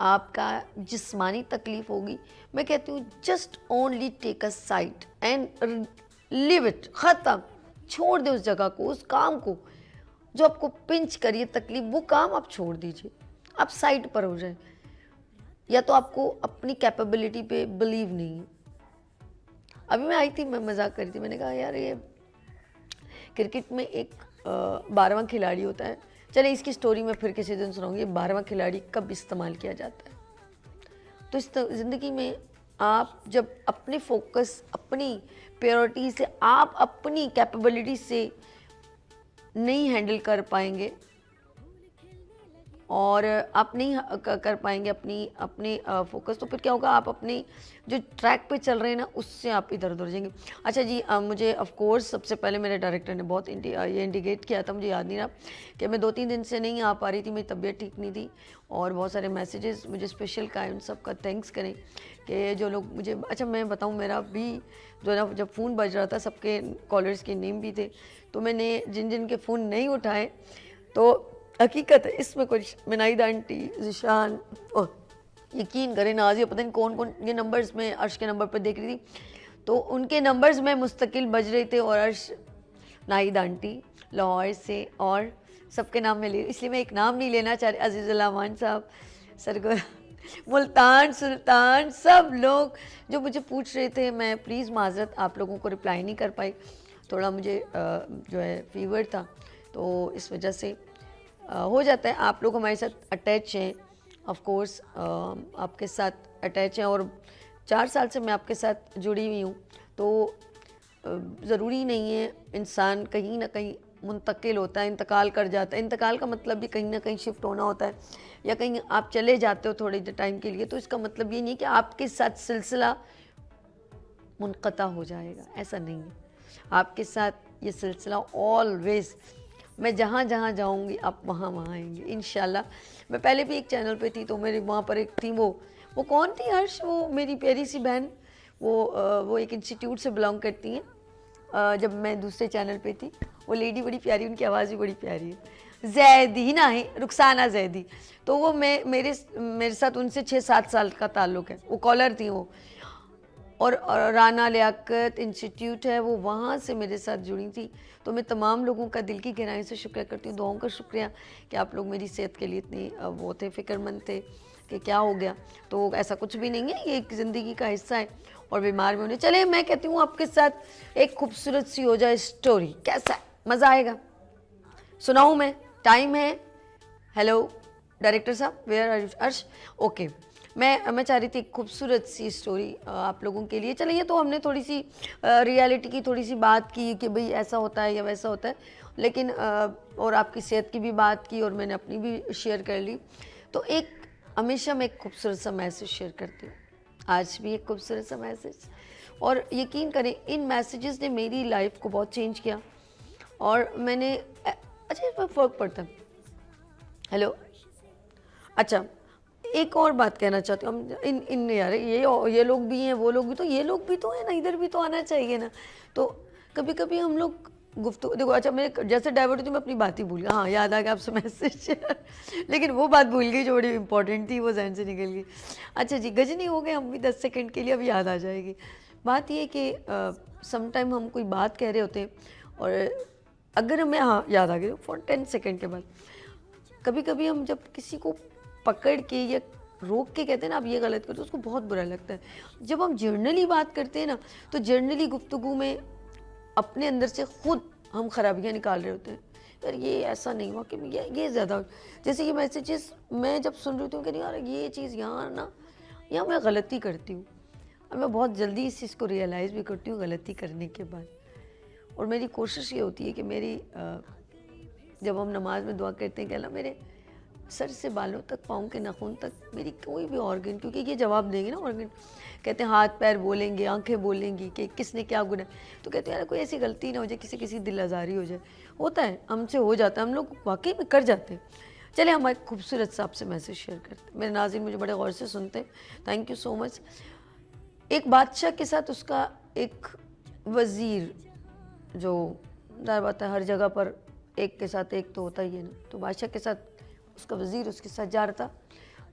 آپ کا جسمانی تکلیف ہوگی، میں کہتی ہوں just only take a sight and leave it, ختم، چھوڑ دیں اس جگہ کو، اس کام کو جو آپ کو پنچ کریے تکلیف، وہ کام آپ چھوڑ دیجئے، آپ سائٹ پر ہو جائیں. یا تو آپ کو اپنی کیپیبلٹی پہ بلیو نہیں ہے. ابھی میں آئی تھی، میں مذاق کر رہی تھی، میں نے کہا یار یہ کرکٹ میں ایک 12واں کھلاڑی ہوتا ہے، چلے اس کی سٹوری میں پھر کسی دن سناؤں گی، 12واں کھلاڑی کب استعمال کیا جاتا ہے. تو اس زندگی میں آپ جب اپنے فوکس، اپنی پیورٹی سے، آپ اپنی کیپیبلٹی سے نہیں ہینڈل کر پائیں گے اور آپ نہیں کر پائیں گے اپنے فوکس، تو پھر کیا ہوگا، آپ اپنی جو ٹریک پہ چل رہے ہیں نا اس سے آپ ادھر ادھر جائیں گے. اچھا جی، مجھے آف کورس سب سے پہلے میرے ڈائریکٹر نے بہت یہ انڈیکیٹ کیا تھا، مجھے یاد نہیں رہا، کہ میں 2-3 دن سے نہیں آ پا رہی تھی، میری طبیعت ٹھیک نہیں تھی، اور بہت سارے میسیجز مجھے اسپیشل کا ان سب کا تھینکس کریں کہ جو لوگ مجھے، اچھا میں بتاؤں، میرا بھی جو ہے نا جب فون بج رہا تھا، سب کے کالرز کے نیم بھی تھے، تو میں نے جن کے فون نہیں اٹھائے، تو حقیقت ہے اس میں کچھ منائدہ آنٹی، ذیشان، یقین کریں نازیہ، پتہ نہیں کون کون یہ نمبرز میں عرش کے نمبر پہ دیکھ رہی تھی، تو ان کے نمبرز میں مستقل بج رہے تھے، اور عرش، ناہید آنٹی لاہور سے، اور سب کے نام میں لے، اس لیے میں ایک نام نہیں لینا چاہ رہی، عزیز الرحمان صاحب، سرگور، ملتان سلطان، سب لوگ جو مجھے پوچھ رہے تھے. میں پلیز معذرت، آپ لوگوں کو رپلائی نہیں کر پائی، تھوڑا مجھے جو ہے فیور تھا، تو اس وجہ سے ہو جاتا ہے. آپ لوگ ہمارے ساتھ اٹیچ ہیں، آف کورس آپ کے ساتھ اٹیچ ہیں، اور 4 سال سے میں آپ کے ساتھ جڑی ہوئی ہوں، تو ضروری نہیں ہے انسان کہیں نہ کہیں منتقل ہوتا ہے، انتقال کر جاتا ہے. انتقال کا مطلب بھی کہیں نہ کہیں شفٹ ہونا ہوتا ہے، یا کہیں آپ چلے جاتے ہو تھوڑے ٹائم کے لیے، تو اس کا مطلب یہ نہیں کہ آپ کے ساتھ سلسلہ منقطع ہو جائے گا، ایسا نہیں ہے. آپ کے ساتھ یہ سلسلہ آلویز، میں جہاں جہاں جاؤں گی آپ وہاں وہاں آئیں گے انشاءاللہ. میں پہلے بھی ایک چینل پہ تھی، تو میرے وہاں پر ایک تھی، وہ کون تھی عرش، وہ میری پیاری سی بہن، وہ ایک انسٹیٹیوٹ سے بلانگ کرتی ہیں، جب میں دوسرے چینل پہ تھی. وہ لیڈی بڑی پیاری، ان کی آواز بھی بڑی پیاری ہے، زیدی نا ہے، رخسانہ زیدی. تو وہ میرے ساتھ ان سے 6-7 سال کا تعلق ہے، وہ کالر تھی وہ، اور رانا لیاقت انسٹیٹیوٹ ہے، وہ وہاں سے میرے ساتھ جڑی تھی. تو میں تمام لوگوں کا دل کی گہرائی سے شکریہ کرتی ہوں، دعاؤں کا شکریہ کہ آپ لوگ میری صحت کے لیے اتنے وہ تھے، فکر مند تھے کہ کیا ہو گیا. تو ایسا کچھ بھی نہیں ہے، یہ ایک زندگی کا حصہ ہے، اور بیمار بھی ہونے. چلے میں کہتی ہوں آپ کے ساتھ ایک خوبصورت سی ہو جائے سٹوری، کیسا ہے، مزہ آئے گا، سناؤں میں؟ ٹائم ہے؟ ہیلو ڈائریکٹر صاحب، ویئر آر یو؟ عرش، اوکے. میں چاہ رہی تھی ایک خوبصورت سی سٹوری آپ لوگوں کے لیے. چلیے، تو ہم نے تھوڑی سی ریالٹی کی تھوڑی سی بات کی کہ بھئی ایسا ہوتا ہے یا ویسا ہوتا ہے، لیکن اور آپ کی صحت کی بھی بات کی، اور میں نے اپنی بھی شیئر کر لی. تو ہمیشہ میں ایک خوبصورت سا میسیج شیئر کرتی ہوں، آج بھی ایک خوبصورت سا میسیج، اور یقین کریں ان میسیجز نے میری لائف کو بہت چینج کیا. اور میں نے، اچھا اس میں فرق پڑتا ہے. ہیلو، اچھا ایک اور بات کہنا چاہتی ہوں، ان یار یہ لوگ بھی ہیں، وہ لوگ بھی، تو یہ لوگ بھی تو ہیں نا، ادھر بھی تو آنا چاہیے نا. تو کبھی کبھی ہم لوگ گفتگو، دیکھو، اچھا میں جیسے ڈائیورٹ ہوتی ہوں، میں اپنی بات ہی بھول گیا، ہاں یاد آ گیا آپ سے میسیج، لیکن وہ بات بھول گئی جو بڑی امپورٹنٹ تھی، وہ ذہن سے نکل گئی. اچھا جی، گجنی ہو گئے ہم بھی 10 سیکنڈ کے لیے، اب یاد آ جائے گی. بات یہ کہ سم ٹائم ہم کوئی بات کہہ رہے ہوتے ہیں، اور اگر ہمیں، ہاں یاد آ گئی، 10 سیکنڈ کے بعد کبھی کبھی ہم جب کسی کو پکڑ کے یا روک کے کہتے ہیں نا آپ یہ غلط کرتے، اس کو بہت برا لگتا ہے. جب ہم جرنلی بات کرتے ہیں نا، تو جرنلی گفتگو میں اپنے اندر سے خود ہم خرابیاں نکال رہے ہوتے ہیں، یار یہ ایسا نہیں ہوا، کہ یہ زیادہ، جیسے یہ میسیجز میں جب سن رہی ہوں کہ یار یہ چیز یہاں نا، یہاں میں غلطی کرتی ہوں، اور میں بہت جلدی اس چیز کو ریئلائز بھی کرتی ہوں غلطی کرنے کے بعد. اور میری کوشش یہ ہوتی ہے کہ میری جب ہم نماز میں دعا کرتے ہیں کہ اللہ میرے سر سے بالوں تک، پاؤں کے ناخن تک، میری کوئی بھی آرگن، کیونکہ یہ جواب دیں گے نا آرگن، کہتے ہیں ہاتھ پیر بولیں گے، آنکھیں بولیں گی کہ کس نے کیا گناہ، تو کہتے ہیں یار کوئی ایسی غلطی نہ ہو جائے، کسی دل آزاری ہو جائے. ہوتا ہے، ہم سے ہو جاتا ہے، ہم لوگ واقعی میں کر جاتے ہیں. چلے ہم ایک خوبصورت سا آپ سے میسیج شیئر کرتے ہیں. میرے ناظرین مجھے بڑے غور سے سنتے ہیں، تھینک یو سو مچ. ایک بادشاہ کے ساتھ اس کا ایک وزیر، جو ظاہر بات ہے ہر جگہ پر ایک کے ساتھ ایک تو ہوتا ہی ہے نا، تو بادشاہ کے ساتھ اس کا وزیر اس کے ساتھ جا رہا تھا.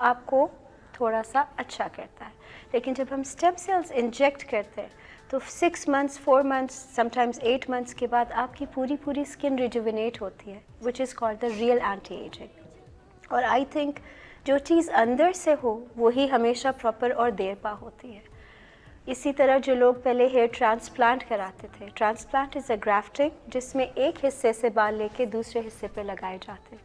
آپ کو تھوڑا سا اچھا کرتا ہے. لیکن جب ہم اسٹیم سیلز انجیکٹ کرتے ہیں تو 6 months 4 months sometimes 8 months کے بعد آپ کی پوری اسکن ریجوینیٹ ہوتی ہے, which is called the real anti-aging. اور آئی تھنک جو چیز اندر سے ہو وہی ہمیشہ پراپر اور دیر پا ہوتی ہے. اسی طرح جو لوگ پہلے ہیئر ٹرانسپلانٹ کراتے تھے, ٹرانسپلانٹ از اے گرافٹنگ جس میں ایک حصے سے بال لے کے دوسرے حصے پہ لگائے جاتے ہیں,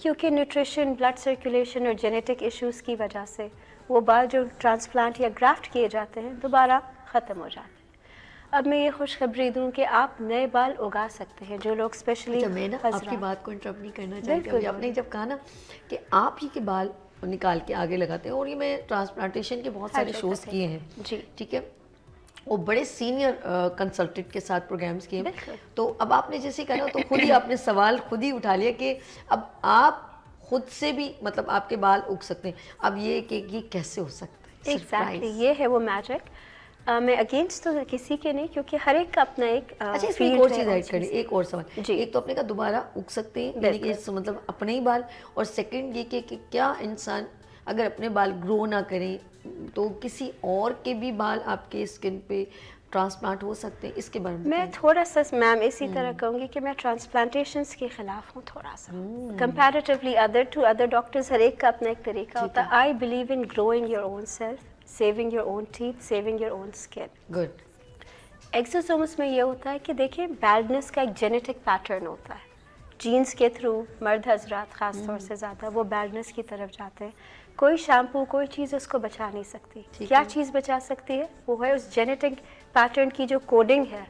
کیونکہ نیوٹریشن, بلڈ سرکولیشن اور جینیٹک ایشوز کی وجہ سے وہ بال جو ٹرانسپلانٹ یا گرافٹ کیے جاتے ہیں دوبارہ ختم ہو جاتے ہیں. اب میں یہ خوشخبری دوں کہ آپ نئے بال اگا سکتے ہیں. جو لوگ اسپیشلی میں نا آپ کی بات کو انٹرپٹ نہیں کرنا چاہتی, آپ نے جب کہا نا کہ آپ ہی کے بال نکال کے آگے لگاتے ہیں, اور یہ میں ٹرانسپلانٹیشن کے بہت سارے شوز کیے ہیں جی, ٹھیک ہے, وہ بڑے سینئر کنسلٹنٹ کے ساتھ پروگرامز کیے, تو اب آپ نے جیسے کہا نا تو خود ہی آپ نے سوال خود ہی اٹھا لیا کہ اب آپ خود سے بھی مطلب آپ کے بال اگ سکتے ہیں. اب یہ کہ یہ کیسے ہو سکتا ہے؟ ایگزیکٹلی یہ ہے وہ میجک. میں اگینسٹ تو کسی کے نہیں, کیونکہ ہر ایک کا اپنا ایک اچھا اس میں ایک اور چیز ایڈ کریں, ایک اور سوال. جی, ایک تو اپنے کا دوبارہ اگ سکتے ہیں یعنی کہ مطلب اپنے ہی بال, اور سیکنڈ یہ کہ کیا انسان اگر اپنے بال گرو نہ کریں تو کسی اور کے بھی بال آپ کے اسکن پہ ٹرانسپلانٹ ہو سکتے ہیں؟ اس کے بارے میں تھوڑا سا میم اسی طرح کہوں گی کہ میں ٹرانسپلانٹیشنس کے خلاف ہوں تھوڑا سا, کمپیریٹیولی ادر ڈاکٹرز ہر ایک کا اپنا ایک طریقہ ہوتا ہے. I believe in growing your own self, saving your own teeth, saving your own skin. Good. Exosomes میں یہ ہوتا ہے کہ دیکھیں بیلڈنس کا ایک جینیٹک پیٹرن ہوتا ہے, جینس کے تھرو مرد حضرات خاص طور سے زیادہ وہ بیلڈنس کی طرف جاتے ہیں. کوئی شیمپو کوئی چیز اس کو بچا نہیں سکتی. کیا چیز بچا سکتی ہے؟ وہ ہے اس جینیٹک پیٹرن کی جو کوڈنگ ہے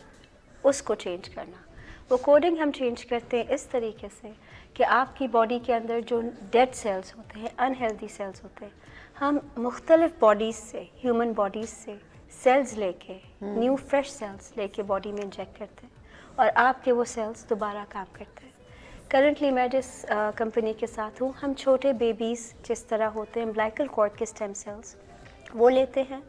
اس کو چینج کرنا. وہ کوڈنگ ہم چینج کرتے ہیں اس طریقے سے کہ آپ کی باڈی کے اندر جو ڈیڈ سیلز ہوتے ہیں, انہیلدی سیلز ہوتے ہیں, ہم مختلف باڈیز سے, ہیومن باڈیز سے سیلز لے کے, نیو فریش سیلز لے کے باڈی میں انجیکٹ کرتے ہیں, اور آپ کے وہ سیلز دوبارہ کام کرتے ہیں. کرنٹلی میں جس کمپنی کے ساتھ ہوں, ہم چھوٹے بیبیز جس طرح ہوتے ہیں امبلائکل کارڈ کے اسٹیم سیلز وہ لیتے ہیں,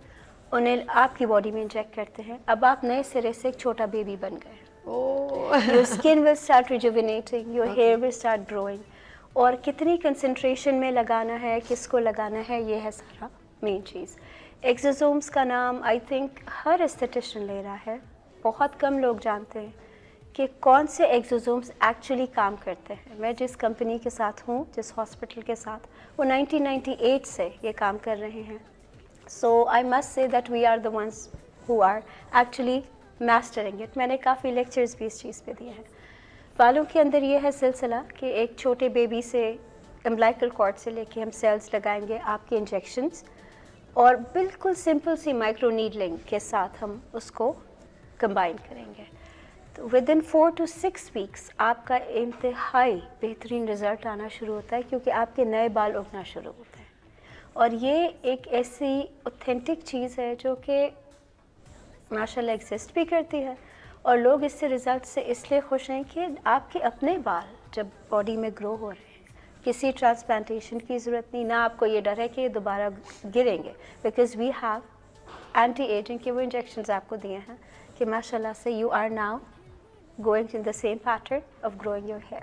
انہیں آپ کی باڈی میں انجیکٹ کرتے ہیں. اب آپ نئے سرے سے ایک چھوٹا بیبی بن گئے. Your skin will start rejuvenating, your hair will start growing. اور کتنی کنسنٹریشن میں لگانا ہے, کس کو لگانا ہے, یہ ہے سارا مین چیز. ایکزوزومس کا نام آئی تھنک ہر استھیٹیشین لے رہا ہے, بہت کم لوگ جانتے ہیں کہ کون سے ایکزوزومس ایکچولی کام کرتے ہیں. میں جس کمپنی کے ساتھ ہوں, جس ہاسپٹل کے ساتھ, وہ 1998 سے یہ کام کر رہے ہیں. So I must say that we are the ones who are actually mastering it. میں نے کافی لیکچرز بھی اس چیز پہ دیے ہیں. بالوں کے اندر یہ ہے سلسلہ کہ ایک چھوٹے بیبی سے امبلائکل کارڈ سے لے کے ہم سیلز لگائیں گے, آپ کے انجیکشنز, اور بالکل سمپل سی مائکرو نیڈلنگ کے ساتھ ہم اس کو کمبائن کریں گے. تو ودن 4 to 6 weeks آپ کا انتہائی بہترین رزلٹ آنا شروع ہوتا ہے, کیونکہ آپ کے نئے بال اگنا شروع ہوتے ہیں. اور یہ ایک ایسی اوتھینٹک چیز ہے جو کہ ماشاء اللہ ایگزسٹ بھی کرتی ہے, اور لوگ اس سے رزلٹ سے اس لیے خوش ہیں کہ آپ کے اپنے بال جب باڈی میں گرو ہو رہے ہیں, کسی ٹرانسپلانٹیشن کی ضرورت نہیں, نہ آپ کو یہ ڈر ہے کہ دوبارہ گریں گے, because we have anti ageing کے وہ انجیکشنز آپ کو دیے ہیں کہ ماشاء اللہ سے you are now going in the same pattern of growing your hair.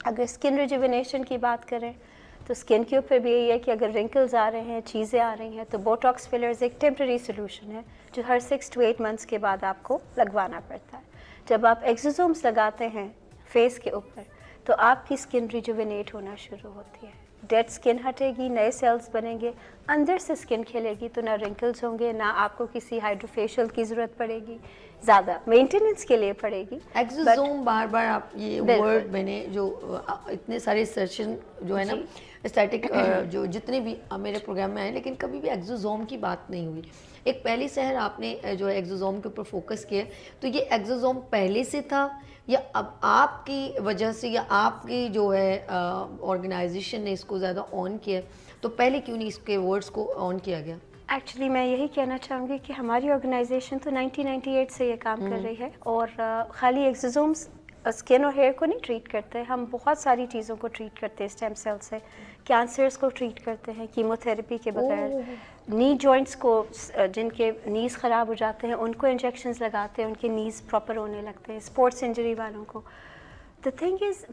اگر اسکن ریجوینیشن کی بات کریں تو اسکن کے اوپر بھی یہی ہے کہ اگر رنکلز آ رہے ہیں, چیزیں آ رہی ہیں, تو بوٹاکس فلرز ایک ٹیمپرری سولوشن ہے جو ہر 6 to 8 months کے بعد آپ کو لگوانا پڑتا ہے. جب آپ ایکزوزومس لگاتے ہیں فیس کے اوپر تو آپ کی اسکن ریجوینیٹ ہونا شروع ہوتی ہے, ڈیڈ اسکن ہٹے گی, نئے سیلز بنیں گے, اندر سے اسکن کھلے گی, تو نہ رنکلز ہوں گے, نہ آپ کو کسی ہائیڈروفیشیل کی ضرورت پڑے گی, زیادہ مینٹیننس کے لیے پڑے گی. ایکزوزوم بار بار آپ یہ ورڈ میں نے جو اتنے سارے سرچن جو ہے نا اسٹیٹک جو جتنے بھی میرے پروگرام میں آئے, لیکن کبھی بھی ایکزوزوم کی بات نہیں ہوئی. ایک پہلی سحر آپ نے جو ہے ایکزوزوم کے اوپر فوکس کیا, تو یہ ایکزوزوم پہلے سے تھا یا اب آپ کی وجہ سے یا آپ کی جو ہے آرگنائزیشن نے اس کو زیادہ آن کیا, تو پہلے کیوں نہیں اس کے ورڈز کو آن کیا گیا؟ ایکچولی میں یہی کہنا چاہوں گی کہ ہماری آرگنائزیشن تو 1998 سے یہ کام کر رہی ہے, اور خالی ایکزوزومس اسکن اور ہیئر کو نہیں ٹریٹ کرتے, ہم بہت ساری چیزوں کو ٹریٹ کرتے ہیں اسٹیم سیل سے. کینسرس کو ٹریٹ کرتے ہیں کیمو تھراپی کے بغیر, نی جوائنٹس کو جن کے نیز خراب ہو جاتے ہیں ان کو انجیکشنز لگاتے ہیں, ان کے نیز پراپر ہونے لگتے ہیں, اسپورٹس انجری والوں کو. The thing is,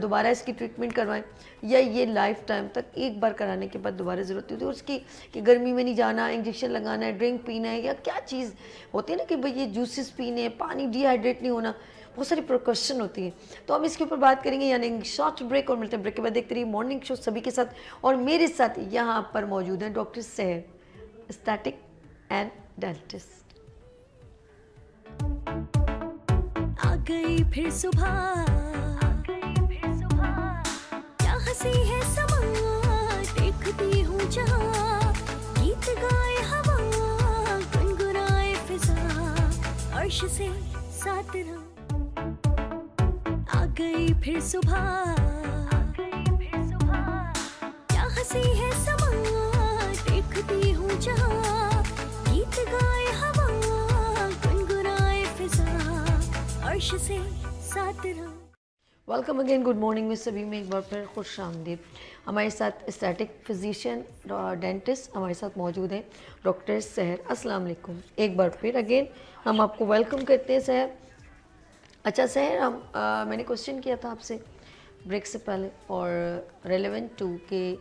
دوبارہ اس کی ٹریٹمنٹ کروائیں یا یہ لائف ٹائم تک ایک بار کرانے کے بعد دوبارہ ضرورت ہوتی ہے اس کی کہ گرمی میں نہیں جانا, انجیکشن لگانا ہے, ڈرنک پینا ہے, یا کیا چیز ہوتی ہے نا کہ بھئی یہ جوسز پینے, پانی ڈی ہائیڈریٹ نہیں ہونا, بہت ساری پریکاشن ہوتی ہیں. تو ہم اس کے اوپر بات کریں گے, یعنی شارٹ بریک, اور ملتے ہیں بریک کے بعد. دیکھتے رہیے مارننگ شو سبھی کے ساتھ, اور میرے ساتھ یہاں پر موجود ہیں doctor Sehar, aesthetic and dentist. آ گئی پھر صبح, کیا ہنسی ہے سما, دیکھتی ہوں جہاں, گیت گائے ہوا, گنگنائے فضا, عرش سے ساتھ رہا. آ گئی پھر صبح, کیا ہنسی ہے سما, دیکھتی ہوں جہاں, گیت گائے ہوا, گنگنائے فضا, عرش سے ساتھ رہا. ویلکم اگین, گڈ مارننگ میں سبھی میں ایک بار پھر خوش آمدید. ہمارے ساتھ اسٹیٹک فزیشین ڈینٹسٹ ہمارے ساتھ موجود ہیں ڈاکٹر سحر. السلام علیکم. ایک بار پھر اگین ہم آپ کو ویلکم کرتے ہیں سحر. اچھا سحر, میں نے کوشچن کیا تھا آپ سے بریک سے پہلے, اور ریلیونٹ ٹو کہ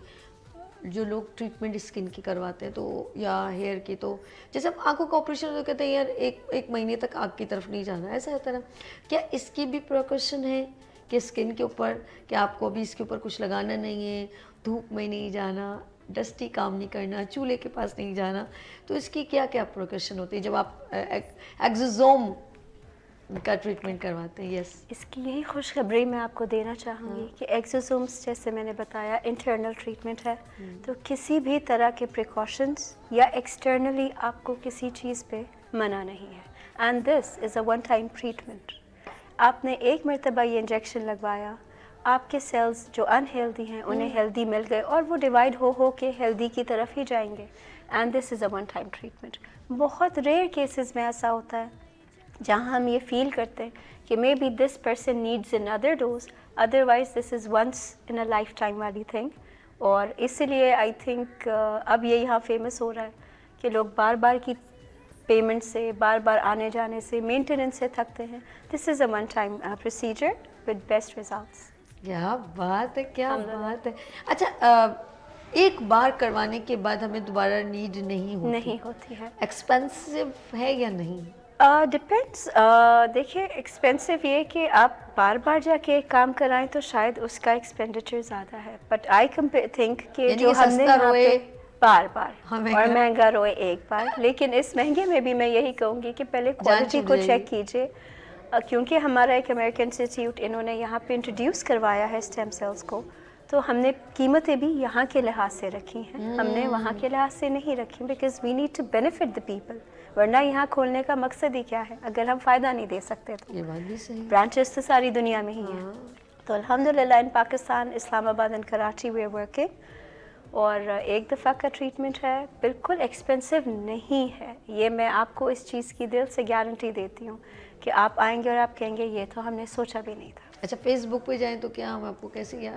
جو لوگ ٹریٹمنٹ اسکن کی کرواتے ہیں تو یا ہیئر کی, تو جیسے ہم آنکھوں کا آپریشن تو کہتے ہیں یار ایک مہینے تک آنکھ کی طرف نہیں جانا, ایسا ہوتا ہے نا, کیا اس کی بھی پریکاشن ہے کہ اسکن کے اوپر کہ آپ کو ابھی اس کے اوپر کچھ لگانا نہیں ہے, دھوپ میں نہیں جانا, ڈسٹی کام نہیں کرنا, چولہے کے پاس نہیں جانا, تو اس کی کیا کیا پریکاشن ہوتی ہے جب آپ ایکزوزوم کا ٹریٹمنٹ کرواتے ہیں؟ یس, اس کی یہی خوشخبری میں آپ کو دینا چاہوں گی کہ ایکزوزومس جیسے میں نے بتایا انٹرنل ٹریٹمنٹ ہے, تو کسی بھی طرح کے پریکاشنز یا ایکسٹرنلی آپ کو کسی چیز پہ منع نہیں ہے. And this is a one time treatment. آپ نے ایک مرتبہ یہ انجیکشن لگوایا, آپ کے سیلز جو انہیلدی ہیں انہیں ہیلدی مل گئے, اور وہ ڈیوائڈ ہو کے ہیلدی کی طرف ہی جائیں گے. And this is a one time treatment. بہت ریئر کیسز میں ایسا ہوتا ہے جہاں ہم یہ فیل کرتے ہیں کہ maybe this person needs another dose, otherwise this is once in a lifetime والی تھنگ. اور اس لیے آئی تھنک اب یہ یہاں فیمس ہو رہا ہے کہ لوگ بار بار کی پیمنٹ سے, بار بار آنے جانے سے, مینٹیننس سے تھکتے ہیں. This is a one time procedure with best results. کیا بات ہے, کیا بات ہے. اچھا, ایک بار کروانے کے بعد ہمیں دوبارہ نیڈ نہیں ہوتی ہے. ایکسپینسو ہے یا نہیں؟ ڈپینڈس. دیکھیے ایکسپینسو یہ کہ آپ بار بار جا کے ایک کام کرائیں تو شاید اس کا ایکسپینڈیچر زیادہ ہے, بٹ آئی تھنک کہ جو ہم نے یہاں پہ بار بار اور مہنگا روئے ایک بار, لیکن اس مہنگے میں بھی میں یہی کہوں گی کہ پہلے کوالٹی کو چیک کیجیے, کیونکہ ہمارا ایک امریکن انسٹیٹیوٹ انہوں نے یہاں پہ انٹروڈیوس کروایا ہے اسٹیم سیلز کو, تو ہم نے قیمتیں بھی یہاں کے لحاظ سے رکھی ہیں, ہم نے وہاں کے لحاظ سے نہیں رکھی, because we need to benefit the people. ورنہ یہاں کھولنے کا مقصد ہی کیا ہے اگر ہم فائدہ نہیں دے سکتے تو. یہ بات بھی صحیح. برانچز تو ساری دنیا میں ہی ہیں. تو الحمدللہ ان Pakistan, Islamabad and Karachi we are working. اور ایک دفعہ کا ٹریٹمنٹ ہے, بالکل ایکسپینسو نہیں ہے. یہ میں آپ کو اس چیز کی دل سے گارنٹی دیتی ہوں کہ آپ آئیں گے اور آپ کہیں گے یہ تو ہم نے سوچا بھی نہیں تھا. اچھا, فیس بک پہ جائیں تو کیا ہم آپ کو کیسے؟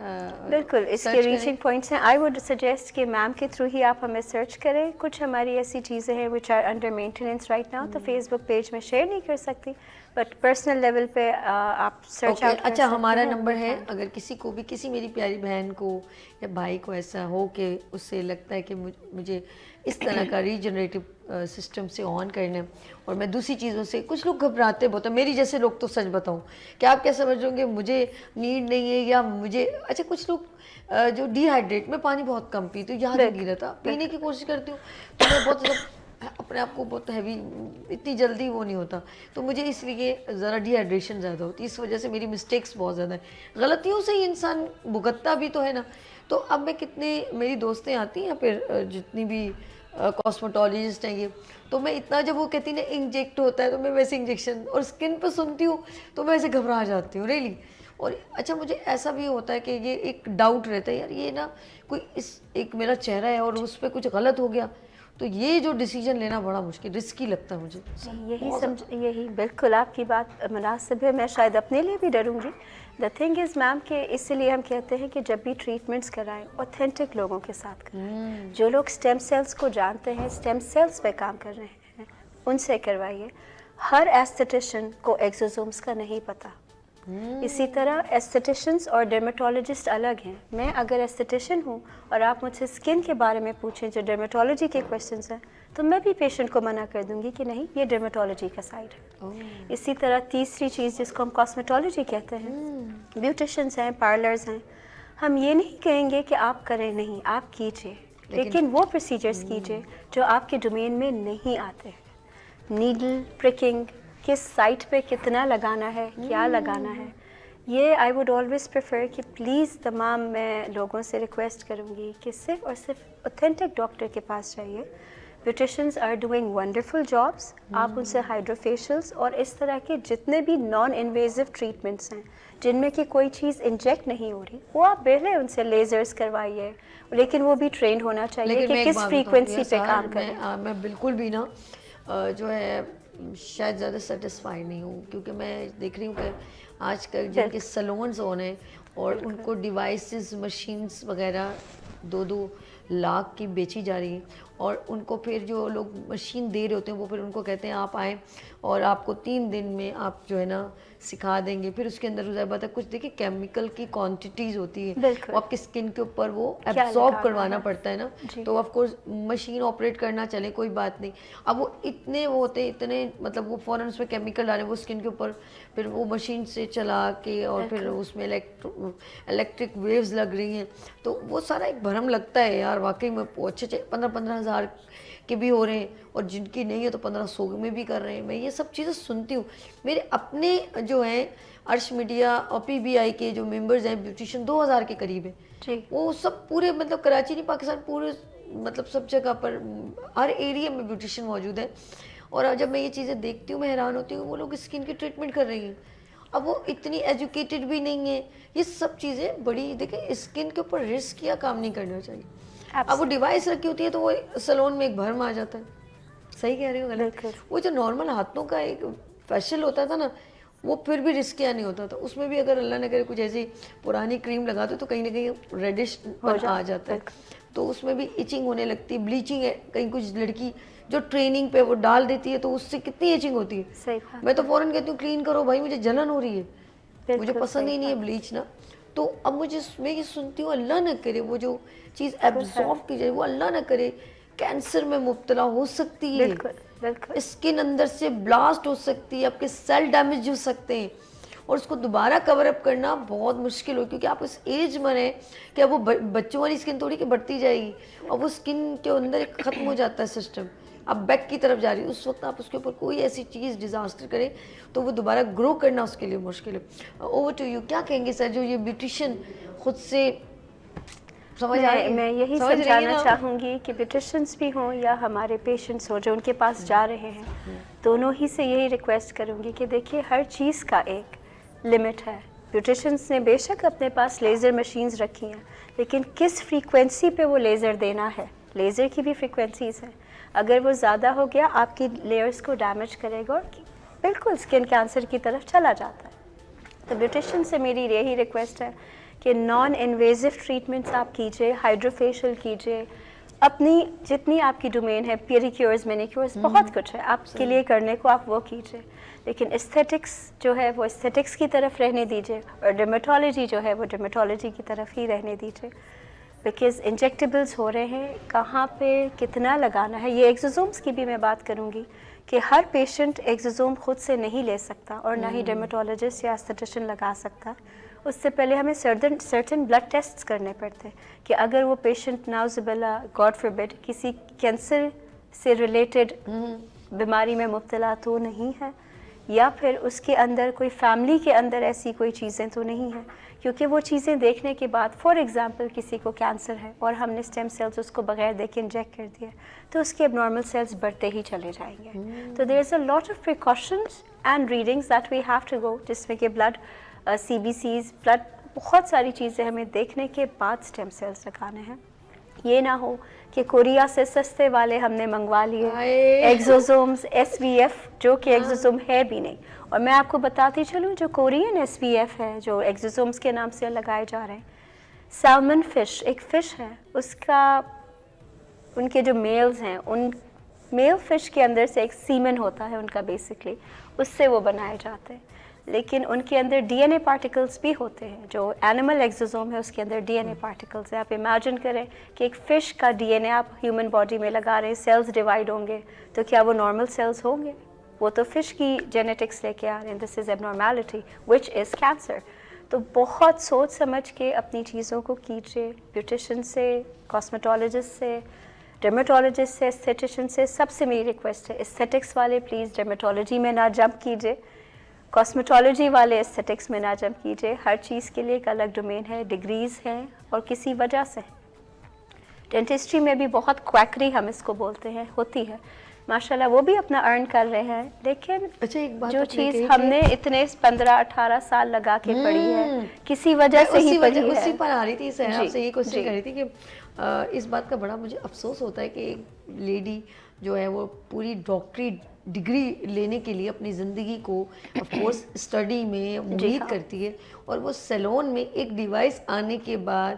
بالکل اس کے ریچنگ پوائنٹس ہیں. آئی ووڈ سجیسٹ کہ میم کے تھرو ہی آپ ہمیں سرچ کریں. کچھ ہماری ایسی چیزیں ہیں which are under maintenance right now, تو فیس بک پیج میں شیئر نہیں کر سکتی, بٹ پرسنل لیول پہ آپ سرچ آؤٹ. اچھا, ہمارا نمبر ہے, اگر کسی کو بھی, کسی میری پیاری بہن کو یا بھائی کو ایسا ہو کہ اس سے لگتا ہے کہ مجھے اس طرح کا ریجنریٹو سسٹم سے آن کرنا ہے, اور میں دوسری چیزوں سے, کچھ لوگ گھبراتے بہت ہیں, میری جیسے لوگ تو سچ بتاؤں کہ آپ کیا سمجھ رہے گے مجھے نیڈ نہیں ہے یا مجھے, اچھا کچھ لوگ جو ڈی ہائیڈریٹ, میں پانی بہت کم پیتی ہوں, یاد نہیں رہتا, پینے کی کوشش کرتی ہوں تو میں بہت اپنے آپ کو بہت ہیوی, اتنی جلدی وہ نہیں ہوتا, تو مجھے اس لیے ذرا ڈی ہائیڈریشن زیادہ ہوتی ہے, اس وجہ سے میری مسٹیکس بہت زیادہ ہیں. غلطیوں سے ہی انسان بھگتتا بھی تو ہے نا. تو اب میں کتنے میری دوستیں آتی ہیں, پھر جتنی بھی کاسمیٹولوجسٹ ہیں یہ, تو میں اتنا جب وہ کہتی ہیں نا انجیکٹ ہوتا ہے, تو میں ویسے انجیکشن اور اسکن پہ سنتی ہوں تو میں ایسے گھبرا جاتی ہوں ریئلی. اور اچھا مجھے ایسا بھی ہوتا ہے کہ یہ ایک ڈاؤٹ رہتا ہے, یار یہ نا کوئی ایک میرا چہرہ ہے اور اس پہ کچھ غلط ہو گیا, تو یہ جو ڈیسیجن لینا بڑا مشکل, رسکی لگتا ہے مجھے. یہی بالکل آپ کی بات مناسب ہے. میں شاید اپنے لیے بھی ڈروں گی. دا تھنگ از میم کہ اسی لیے ہم کہتے ہیں کہ جب بھی ٹریٹمنٹس کرائیں اوتھینٹک لوگوں کے ساتھ کرائیں, جو لوگ اسٹیم سیلس کو جانتے ہیں, اسٹیم سیلس پہ کام کر رہے ہیں, ان سے کروائیے. ہر ایستھیٹیشین کو ایکزوزومس کا نہیں پتہ, اسی طرح ایستھیٹیشنز اور ڈرمیٹولوجسٹ الگ ہیں. میں اگر ایستھیٹیشن ہوں اور آپ مجھ سے اسکن کے بارے میں پوچھیں جو ڈرمیٹولوجی کے کویشچنس ہیں تو میں بھی پیشنٹ کو منع کر دوں گی کہ نہیں یہ ڈرمیٹولوجی کا سائڈ ہے. اسی طرح تیسری چیز جس کو ہم کاسمیٹولوجی کہتے ہیں, بیوٹیشنز ہیں, پارلرز ہیں, ہم یہ نہیں کہیں گے کہ آپ کریں نہیں, آپ کیجئے, لیکن وہ پروسیجرز کیجئے جو آپ کے ڈومین میں نہیں آتے. نیڈل پرکنگ, کس سائٹ پہ کتنا لگانا ہے, کیا لگانا ہے, یہ آئی ووڈ آلویز پریفر کہ پلیز تمام میں لوگوں سے ریکویسٹ کروں گی کہ صرف اور صرف اوتھینٹک ڈاکٹر کے پاس جائیے. بیوٹیشنز آر ڈوئنگ ونڈرفل جابس. آپ ان سے ہائیڈروفیشلس اور اس طرح کے جتنے بھی نان انویزو ٹریٹمنٹس ہیں جن میں کہ کوئی چیز انجیکٹ نہیں ہو رہی, وہ آپ پہلے ان سے لیزرز کروائیے, لیکن وہ بھی ٹرینڈ ہونا چاہیے کہ کس فریکوینسی پہ کام کریں. میں بالکل بھی نا جو ہے شاید زیادہ سیٹسفائی نہیں ہوں, کیونکہ میں دیکھ رہی ہوں کہ آج کل جن کے سلونز ہونے اور ان کو ڈیوائسز مشینز وغیرہ 2-2 لاکھ کی بیچی جا رہی ہیں, اور ان کو پھر جو لوگ مشین دے رہے ہوتے ہیں وہ پھر ان کو کہتے ہیں آپ آئیں اور آپ کو 3 دن میں آپ جو ہے نا سکھا دیں گے. پھر اس کے اندر ظاہر بات ہے کچھ دیکھیں کیمیکل کی کوانٹیٹیز ہوتی ہے, وہ آپ کی اسکن کے اوپر وہ ایبزارب کروانا پڑتا ہے نا, تو آف کورس مشین آپریٹ کرنا چلے کوئی بات نہیں. اب وہ اتنے وہ ہوتے ہیں اتنے مطلب وہ فوراً اس میں کیمیکل ڈالیں وہ اسکن کے اوپر, پھر وہ مشین سے چلا کے اور پھر اس میں الیکٹرک ویوز لگ رہی ہیں, تو وہ سارا ایک بھرم لگتا ہے یار واقعی میں. اچھے 15-15 ہزار کے بھی ہو رہے ہیں اور جن کی نہیں ہے تو 1500 میں بھی کر رہے ہیں. میں یہ سب چیزیں سنتی ہوں. میرے اپنے جو ہیں عرش میڈیا اور PBI کے جو ممبرز ہیں بیوٹیشین 2000 کے قریب ہیں, وہ سب پورے مطلب کراچی نہیں پاکستان پورے مطلب سب جگہ پر ہر ایریا میں بیوٹیشین موجود ہے. اور جب میں یہ چیزیں دیکھتی ہوں میں حیران ہوتی ہوں وہ لوگ اسکن کی ٹریٹمنٹ کر رہی ہیں. اب وہ اتنی ایجوکیٹڈ بھی نہیں ہیں. یہ سب چیزیں بڑی دیکھیں اسکن کے اوپر رسک کیا کام نہیں کرنا چاہیے. اب وہ ڈیوائس رکھی ہوتی ہے تو وہ سیلون میں ایک بھرم آ جاتا ہے. صحیح کہہ رہی ہوں غلط؟ وہ جو نارمل ہاتھوں کا ایک فیشل ہوتا تھا نا وہ پھر بھی رسکیاں نہیں ہوتا تھا. اس میں بھی اگر اللہ نہ کرے کچھ ایسی پرانی کریم لگا دو تو کہیں نہ کہیں ریڈش آ جاتا ہے, تو اس میں بھی ایچنگ ہونے لگتی ہے. بلیچنگ ہے کہیں کچھ لڑکی جو ٹریننگ پہ وہ ڈال دیتی ہے تو اس سے کتنی ایچنگ ہوتی ہے. میں تو فوراً کہتی ہوں کلین کرو بھائی, مجھے جلن ہو رہی ہے, مجھے پسند ہی نہیں ہے بلیچ نا. تو اب میں یہ سنتی ہوں اللہ نہ کرے وہ جو چیز ایبزارب کی جائے وہ اللہ نہ کرے کینسر میں مبتلا ہو سکتی ہے, اسکن اندر سے بلاسٹ ہو سکتی ہے, آپ کے سیل ڈیمیج ہو سکتے ہیں, اور اس کو دوبارہ کور اپ کرنا بہت مشکل ہو, کیونکہ آپ اس ایج میں ہیں کہ اب وہ بچوں والی اسکن تھوڑی کہ بڑھتی جائے گی, اور وہ اسکن کے اندر ایک ختم ہو جاتا ہے سسٹم, اب بیک کی طرف جا رہی ہے. اس وقت آپ اس کے اوپر کوئی ایسی چیز ڈیزاسٹر کریں تو وہ دوبارہ گرو کرنا اس کے لیے مشکل ہے. اوور ٹو یو, کیا کہیں گے سر جو یہ بیوٹیشین خود سے میں یہی سمجھانا چاہوں گی کہ بیوٹیشنس بھی ہوں یا ہمارے پیشنٹس ہوں جو ان کے پاس جا رہے ہیں, دونوں ہی سے یہی ریکویسٹ کروں گی کہ دیکھیے ہر چیز کا ایک لمٹ ہے. بیوٹیشنس نے بے شک اپنے پاس لیزر مشینز رکھی ہیں, لیکن کس فریکوینسی پہ وہ لیزر دینا ہے, لیزر کی بھی فریکوینسیز ہیں. اگر وہ زیادہ ہو گیا آپ کی لیئرز کو ڈیمیج کرے گا اور بالکل اسکن کینسر کی طرف چلا جاتا ہے. تو بیوٹیشین سے میری یہی ریکویسٹ ہے کہ نان انویزو ٹریٹمنٹس آپ کیجئے, ہائیڈروفیشل کیجئے, اپنی جتنی آپ کی ڈومین ہے, پیریکیورز مینیکیورز بہت کچھ ہے آپ کے لیے کرنے کو, آپ وہ کیجئے, لیکن استھیٹکس جو ہے وہ استھیٹکس کی طرف رہنے دیجئے, اور ڈرمیٹولوجی جو ہے وہ ڈرمیٹولوجی کی طرف ہی رہنے دیجئے. بیکاز انجیکٹیبلز ہو رہے ہیں, کہاں پہ کتنا لگانا ہے. یہ ایکزوزومس کی بھی میں بات کروں گی کہ ہر پیشنٹ ایکزوزوم خود سے نہیں لے سکتا اور نہ ہی ڈرمیٹولوجسٹ یا استھیٹیشین لگا سکتا. اس سے پہلے ہمیں سرٹن بلڈ ٹیسٹس کرنے پڑتے ہیں کہ اگر وہ پیشنٹ ناؤز باللہ گاڈ فاربڈ کسی کینسر سے ریلیٹڈ بیماری میں مبتلا تو نہیں ہے, یا پھر اس کے اندر کوئی فیملی کے اندر ایسی کوئی چیزیں تو نہیں ہیں. کیونکہ وہ چیزیں دیکھنے کے بعد فار ایگزامپل کسی کو کینسر ہے اور ہم نے اسٹیم سیلز اس کو بغیر دیکھے انجیکٹ کر دیا تو اس کے اب نارمل سیلز بڑھتے ہی چلے جائیں گے. تو there is a lot of precautions and readings that we have to go, جس میں کہ بلڈ CBCs بلڈ بہت ساری چیزیں ہمیں دیکھنے کے بعد اسٹیم سیلز لگانے ہیں. یہ نہ ہو کہ کوریا سے سستے والے ہم نے منگوا لیے ایکزوزومز SVF جو کہ ایکزوزوم ہے بھی نہیں. اور میں آپ کو بتاتی چلوں جو کورین SVF ہے جو ایکزوزومز کے نام سے لگائے جا رہے ہیں, سیلمن فش ایک فش ہے, اس کا ان کے جو میلز ہیں ان میل فش کے اندر سے ایک سیمن ہوتا ہے ان کا بیسکلی, اس سے وہ بنائے جاتے ہیں. لیکن ان کے اندر ڈی این اے پارٹیکلس بھی ہوتے ہیں. جو اینیمل ایگزوزوم ہے اس کے اندر ڈی این اے پارٹیکلس ہیں. آپ امیجن کریں کہ ایک فش کا ڈی این اے آپ ہیومن باڈی میں لگا رہے ہیں, سیلز ڈیوائڈ ہوں گے تو کیا وہ نارمل سیلز ہوں گے؟ وہ تو فش کی جینیٹکس لے کے آ رہے ہیں. دس از ایب نارمیلٹی وچ از کینسر. تو بہت سوچ سمجھ کے اپنی چیزوں کو کیجیے. بیوٹیشین سے, کاسمیٹولوجسٹ سے, ڈرمیٹولوجسٹ سے, استھیٹیشین سے, سب سے میری ریکویسٹ ہے استھیٹکس والے پلیز ڈرمیٹولوجی میں نہ جمپ کیجیے, کاسمیٹولوجی والے استھیٹکس میں نہ جمپ کیجیے. ہر چیز کے لیے ایک الگ ڈومین ہے, ڈگریز ہیں اور کسی وجہ سے. ڈینٹسٹری میں بھی بہت کویکری ہم اس کو بولتے ہیں ہوتی ہے, ماشاءاللہ وہ بھی اپنا ارن کر رہے ہیں, لیکن اچھا ایک بات جو چیز ہم نے اتنے 15-18 سال لگا کے پڑھی ہے کسی وجہ سے ہی پڑھی ہے. اسی پر آ رہی تھی سر, آپ سے یہ کوشچن کر رہی تھی کہ اس بات کا بڑا مجھے افسوس ہوتا ہے کہ ایک لیڈی جو ہے وہ پوری ڈاکٹری ڈگری لینے کے لیے اپنی زندگی کو آف کورس اسٹڈی میں محیط کرتی ہے, اور وہ سیلون میں ایک ڈیوائس آنے کے بعد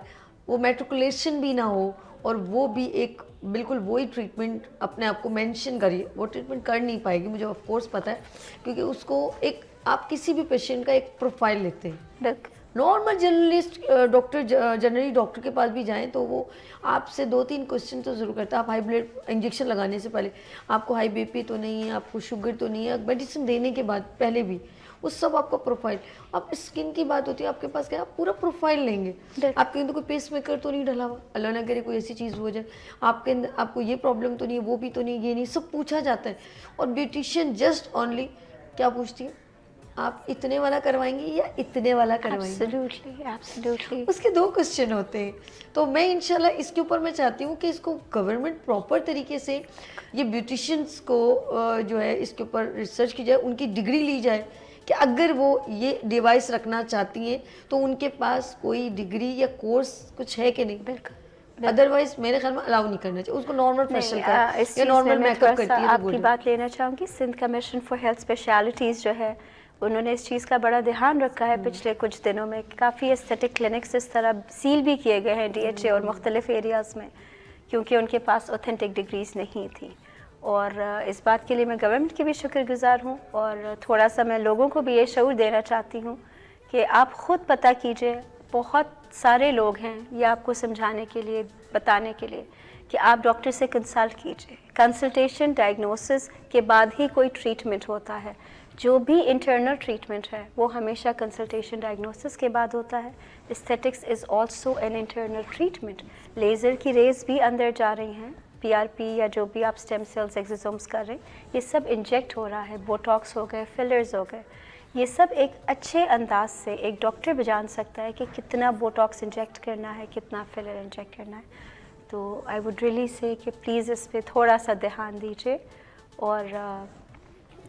وہ میٹریکولیشن بھی نہ ہو اور وہ بھی ایک بالکل وہی ٹریٹمنٹ اپنے آپ کو مینشن کریے, وہ ٹریٹمنٹ کر نہیں پائے گی. مجھے آف کورس پتہ ہے کیونکہ اس کو ایک آپ کسی بھی پیشنٹ کا ایک پروفائل لیتے ہیں. Normal journalist doctor generally doctor کے پاس بھی جائیں تو وہ آپ سے 2-3 کوشچن تو ضرور کرتا ہے. آپ ہائی بلڈ انجیکشن لگانے سے پہلے آپ کو ہائی بی پی تو نہیں ہے, آپ کو شوگر تو نہیں ہے, میڈیسن دینے کے بعد پہلے بھی وہ سب آپ کا پروفائل. آپ اسکن کی بات ہوتی ہے, آپ کے پاس کیا آپ پورا پروفائل لیں گے. آپ کے اندر کوئی پیس میکر تو نہیں ڈلا ہوا, اللہ نہ کرے کوئی ایسی چیز ہو جائے, آپ کے اندر آپ کو یہ پرابلم تو نہیں ہے, وہ بھی تو نہیں, یہ نہیں, سب پوچھا جاتا ہے. اور بیوٹیشین جسٹ اونلی کیا پوچھتی ہے, آپ اتنے والا کروائیں گے یا اتنے والا کروائیں گے. ایبسلیوٹلی اس کے 2 کوسچن ہوتے ہیں. تو میں انشاءاللہ اس کے اوپر میں چاہتی ہوں کہ اس کو گورنمنٹ پراپر طریقے سے یہ بیوٹیشینس کو جو ہے اس کے اوپر ریسرچ کی جائے, ان کی ڈگری لی جائے کہ اگر وہ یہ ڈیوائس رکھنا چاہتی ہیں تو ان کے پاس کوئی ڈگری یا کورس کچھ ہے کہ نہیں. بالکل, ادروائز میرے خیال میں الاؤ نہیں کرنا چاہیے اس کو. نارمل فیشل یا نارمل میک اپ کرتی ہے. آپ کی بات لینا چاہوں گی, Sindh commission for health specialties جو ہے انہوں نے اس چیز کا بڑا دھیان رکھا ہے. پچھلے کچھ دنوں میں کافی ایستھیٹک کلینکس اس طرح سیل بھی کیے گئے ہیں ڈی ایچ اے اور مختلف ایریاز میں, کیونکہ ان کے پاس اوتھینٹک ڈگریز نہیں تھیں. اور اس بات کے لیے میں گورنمنٹ کی بھی شکر گزار ہوں, اور تھوڑا سا میں لوگوں کو بھی یہ شعور دینا چاہتی ہوں کہ آپ خود پتہ کیجئے. بہت سارے لوگ ہیں یہ آپ کو سمجھانے کے لیے, بتانے کے لیے کہ آپ ڈاکٹر سے کنسلٹ کیجئے. کنسلٹیشن ڈائگنوسس کے بعد ہی کوئی ٹریٹمنٹ ہوتا ہے. جو بھی انٹرنل ٹریٹمنٹ ہے وہ ہمیشہ کنسلٹیشن ڈائگنوسس کے بعد ہوتا ہے. Aesthetics is also an internal treatment. Laser کی ریز بھی اندر جا رہی ہیں, پی آر پی یا جو بھی آپ اسٹیم سیلز ایگزوزومس کر رہے ہیں, یہ سب انجیکٹ ہو رہا ہے. بوٹاکس ہو گئے, فلرز ہو گئے, یہ سب ایک اچھے انداز سے ایک ڈاکٹر بھی جان سکتا ہے کہ کتنا بوٹاکس انجیکٹ کرنا ہے, کتنا فلر انجیکٹ کرنا ہے. تو آئی ووڈ ریئلی سے کہ پلیز اس پہ تھوڑا سا دھیان دیجیے. اور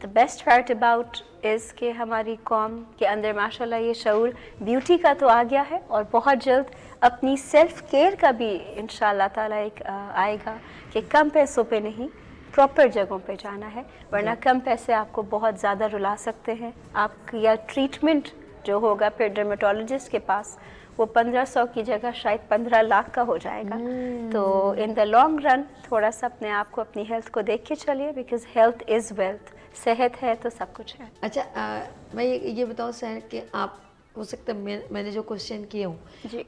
the best part about is کہ ہماری قوم کے اندر ماشاءاللہ یہ شعور بیوٹی کا تو آ گیا ہے, اور بہت جلد اپنی سیلف کیئر کا بھی انشاءاللہ تعالیٰ ایک آئے گا کہ کم پیسوں پہ نہیں پراپر جگہوں پہ جانا ہے, ورنہ کم پیسے آپ کو بہت زیادہ رلا سکتے ہیں. آپ یا ٹریٹمنٹ جو ہوگا پھر ڈرمیٹولوجسٹ کے پاس وہ 1500 کی جگہ شاید 15 لاکھ کا ہو جائے گا. تو ان دا لانگ رن تھوڑا سا اپنے آپ کو, اپنی ہیلتھ کو دیکھ کے چلیے, بیکاز ہیلتھ از ویلتھ. صحت ہے تو سب کچھ ہے. اچھا میں یہ بتاؤں سر کہ آپ ہو سکتا ہے میں نے جو کوشچن کیے ہوں جی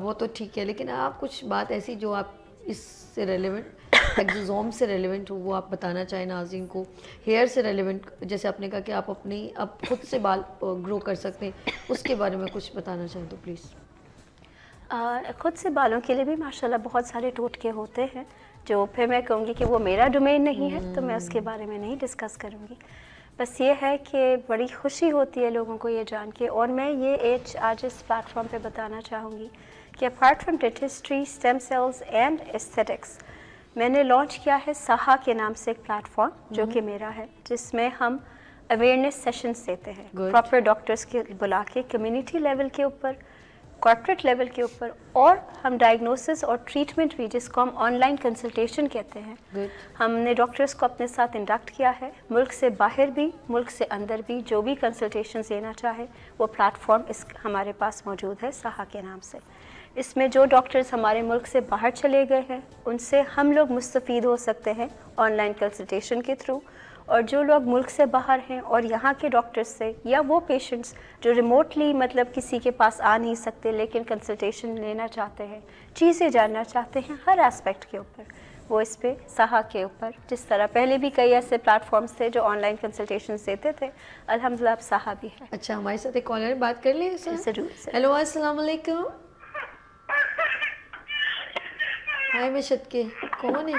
وہ تو ٹھیک ہے, لیکن آپ کچھ بات ایسی جو آپ اس سے ریلیونٹ, ایگزوزوم سے ریلیونٹ ہو, وہ آپ بتانا چاہیں ناظرین کو. ہیئر سے ریلیونٹ, جیسے آپ نے کہا کہ آپ اپنی اب خود سے بال گرو کر سکتے ہیں, اس کے بارے میں کچھ بتانا چاہیں تو پلیز. خود سے بالوں کے لیے بھی ماشاءاللہ بہت سارے ٹوٹکے ہوتے ہیں, جو پھر میں کہوں گی کہ وہ میرا ڈومین نہیں ہے تو میں اس کے بارے میں نہیں ڈسکس کروں گی. بس یہ ہے کہ بڑی خوشی ہوتی ہے لوگوں کو یہ جان کے, اور میں یہ آج اس پلیٹ فارم پہ بتانا چاہوں گی کہ apart from dentistry, stem cells and aesthetics, میں نے لانچ کیا ہے سہا کے نام سے ایک پلیٹ فارم جو کہ میرا ہے, جس میں ہم اویئرنیس سیشنز دیتے ہیں پراپر ڈاکٹرس کے بلا کے, کمیونٹی لیول کے اوپر, کارپوریٹ لیول کے اوپر, اور ہم ڈائگنوسس اور ٹریٹمنٹ بھی, جس کو ہم آن لائن کنسلٹیشن کہتے ہیں, ہم نے ڈاکٹرس کو اپنے ساتھ انڈکٹ کیا ہے. ملک سے باہر بھی, ملک سے اندر بھی, جو بھی کنسلٹیشن دینا چاہے وہ پلیٹ فارم ہمارے پاس موجود ہے سہا کے نام سے. اس میں جو ڈاکٹرز ہمارے ملک سے باہر چلے گئے ہیں ان سے ہم لوگ مستفید ہو سکتے ہیں آن لائن کنسلٹیشن کے تھرو, اور جو لوگ ملک سے باہر ہیں اور یہاں کے ڈاکٹرز سے یا وہ پیشنٹس جو ریموٹلی مطلب کسی کے پاس آ نہیں سکتے لیکن کنسلٹیشن لینا چاہتے ہیں, چیزیں جاننا چاہتے ہیں ہر اسپیکٹ کے اوپر, وہ اس پہ سہا کے اوپر, جس طرح پہلے بھی کئی ایسے پلیٹ فارمز تھے جو آن لائن کنسلٹیشنز دیتے تھے, الحمدللہ اب سہا بھی ہے. اچھا, ہمارے ساتھ ایک کالر بات کر لیں سر. ضرور سر. ہیلو, السلام علیکم. ہائے مشت کے کون ہے؟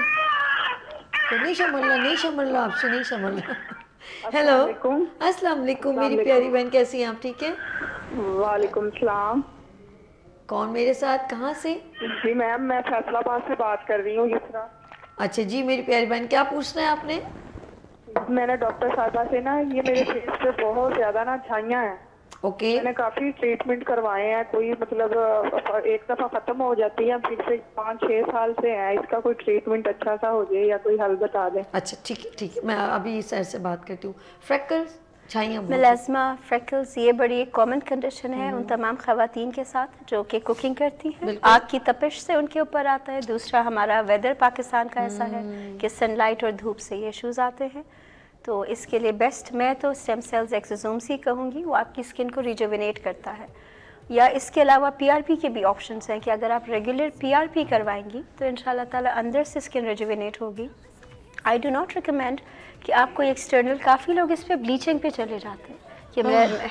نہیں شمر اللہ آپ سے نہیں شمر اللہ. ہیلو, السلام علیکم میری پیاری بہن, کیسی ہیں آپ؟ ٹھیک ہے. وعلیکم السلام. کون میرے ساتھ, کہاں سے؟ جی میم, میں فیصلہ آباد سے بات کر رہی ہوں. یسرا. اچھا جی میری پیاری بہن, کیا پوچھنا ہے آپ نے؟ میں نے ڈاکٹر صاحبہ سے نا, یہ میرے فیس پہ بہت زیادہ نا جھائیاں ہیں. اوکے. میں نے کافی ٹریٹمنٹ کروائے ہیں, کوئی مطلب ایک دفعہ ختم ہو جاتی ہے, پھر سے 5-6 سال سے ہے. اس کا کوئی ٹریٹمنٹ اچھا سا ہو جائے یا کوئی حل بتا دیں. اچھا ٹھیک ہے ٹھیک ہے, میں ابھی سر سے بات کرتی ہوں. فریکلز, چھائیاں, میلازما, فریکلز, یہ بڑی ایک کامن کنڈیشن ہے ان تمام خواتین کے ساتھ جو کہ کوکنگ کرتی ہیں. آگ کی تپش سے ان کے اوپر آتا ہے. دوسرا ہمارا ویدر پاکستان کا ایسا ہے کہ سن لائٹ اور دھوپ سے یہ ایشوز آتے ہیں. تو اس کے لیے بیسٹ میں تو اسٹیم سیلز ایکسوزومس ہی کہوں گی, وہ آپ کی اسکن کو ریجوینیٹ کرتا ہے. یا اس کے علاوہ پی آر پی کے بھی آپشنس ہیں کہ اگر آپ ریگولر پی آر پی کروائیں گی تو انشاءاللہ تعالیٰ اندر سے اسکن ریجوینیٹ ہوگی. آئی ڈو ناٹ ریکمینڈ کہ آپ کو ایکسٹرنل, کافی لوگ اس پہ بلیچنگ پہ چلے جاتے ہیں کہ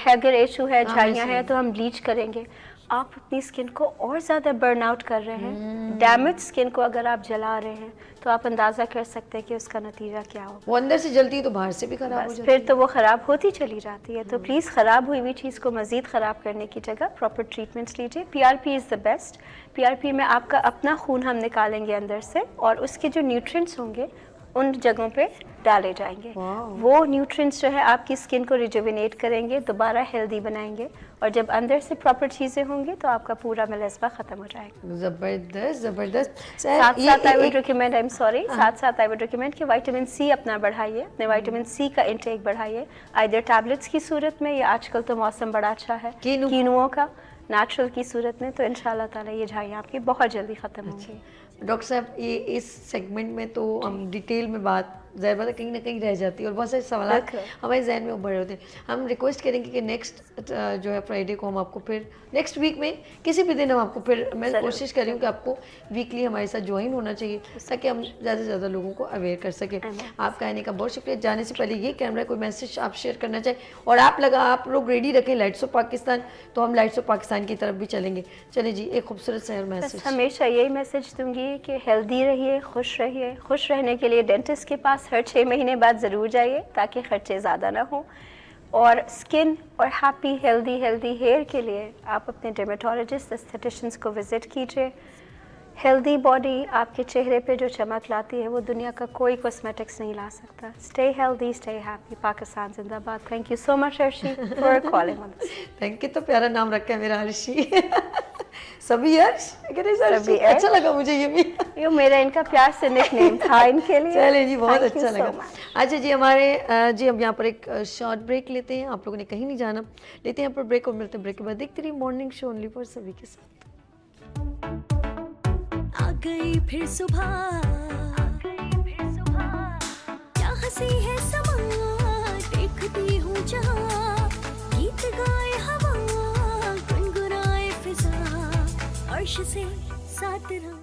ہیگر ایشو ہے, جھائیاں ہیں تو ہم بلیچ کریں گے. آپ اپنی اسکن کو اور زیادہ برن آؤٹ کر رہے ہیں. ڈیمیج اسکن کو اگر آپ جلا رہے ہیں تو آپ اندازہ کر سکتے ہیں کہ اس کا نتیجہ کیا ہوگا. وہ اندر سے جلتی ہے تو باہر سے بھی خراب ہو جاتی ہے, پھر تو وہ خراب ہوتی چلی جاتی ہے. تو پلیز خراب ہوئی ہوئی چیز کو مزید خراب کرنے کی جگہ پراپر ٹریٹمنٹس لیجیے. P R P is the best. P R P میں آپ کا اپنا خون ہم نکالیں گے اندر سے, اور اس کے جو نیوٹرینٹس ہوں گے ان جگہوں پہ ڈالے جائیں گے. وہ نیوٹرینٹس جو ہے آپ کی اسکن کو ریجوینیٹ کریں گے, دوبارہ ہیلدی بنائیں گے, اور جب اندر سے پراپر چیزیں ہوں گی تو آپ کا پورا ملازمہ ختم ہو جائے گا. زبردست زبردست. ساتھ ساتھ I would recommend, I am sorry, ساتھ ساتھ آئی وڈ ریکمینڈ کہ وائٹامن سی اپنا بڑھائیے, اپنے وائٹامن سی کا انٹیک بڑھائیے, آئدر ٹیبلٹس کی صورت میں یا آج کل تو موسم بڑا اچھا ہے کینوؤں کا, نیچرل کی صورت میں, تو انشاءاللہ تعالیٰ یہ جھائیاں آپ کی بہت جلدی ختم ہوں گی. ڈاکٹر صاحب یہ اس سیگمنٹ میں تو ہم ڈیٹیل میں بات ظاہر بات ہے کہیں نہ کہیں رہ جاتی ہے, اور بہت سارے سوالات ہمارے ذہن میں ابھر ہوتے ہیں. ہم ریکویسٹ کریں گے کہ نیکسٹ جو ہے فرائیڈے کو ہم آپ کو پھر نیکسٹ ویک میں کسی بھی دن ہم آپ کو پھر, میں کوشش کر رہی ہوں کہ آپ کو ویکلی ہمارے ساتھ جوائن ہونا چاہیے تاکہ ہم زیادہ سے زیادہ لوگوں کو اویئر کر سکیں. آپ کا آنے کا بہت شکریہ. جانے سے پہلے یہ کیمرہ کوئی میسج آپ شیئر کرنا چاہیں, اور آپ لوگ ریڈی رکھیں لائٹس آف پاکستان, تو ہم لائٹس آف پاکستان کی طرف بھی چلیں گے. چلیں جی, ایک خوبصورت سا میسج. ہمیشہ یہی میسج دوں گی کہ ہیلدی رہیے, خوش رہیے. خوش رہنے کے لیے ڈینٹسٹ کے پاس ہر 6 مہینے بعد ضرور جائیے تاکہ خرچے زیادہ نہ ہوں. اور اسکن اور ہیپی ہیلدی ہیئر کے لیے آپ اپنے ڈرمیٹولوجسٹ, استھیٹیشنس کو وزٹ کیجیے. ہیلدی باڈی آپ کے چہرے پہ جو چمک لاتی ہے وہ دنیا کا کوئی کاسمیٹکس نہیں لا سکتا. Stay healthy, stay happy. Pakistan زندہ باد. Thank you so much Arshi for calling on this. Thank you. تو پیارا نام رکھا ہے میرا ارشی. سبھی ارش, اچھا لگا مجھے یہ بھی. یہ میرا ان کا پیار سے نک نیم تھا ان کے لیے. چلے جی, بہت اچھا لگا. اچھا جی, ہم یہاں پر ایک شارٹ بریک لیتے ہیں. آپ لوگوں نے کہیں نہیں جانا, لیتے ہیں یہاں پر بریک, اور ملتے ہیں بریک کے بعد. دیکھتے رہیے مارننگ شو اونلی فار سبھی کے ساتھ. آ گئی پھر صبح, کیا ہنسی ہے سما, دیکھتی ہوں جہاں, گیت گائے ہوا, گنگنائے فضا, عرش سے ساتھ رہا.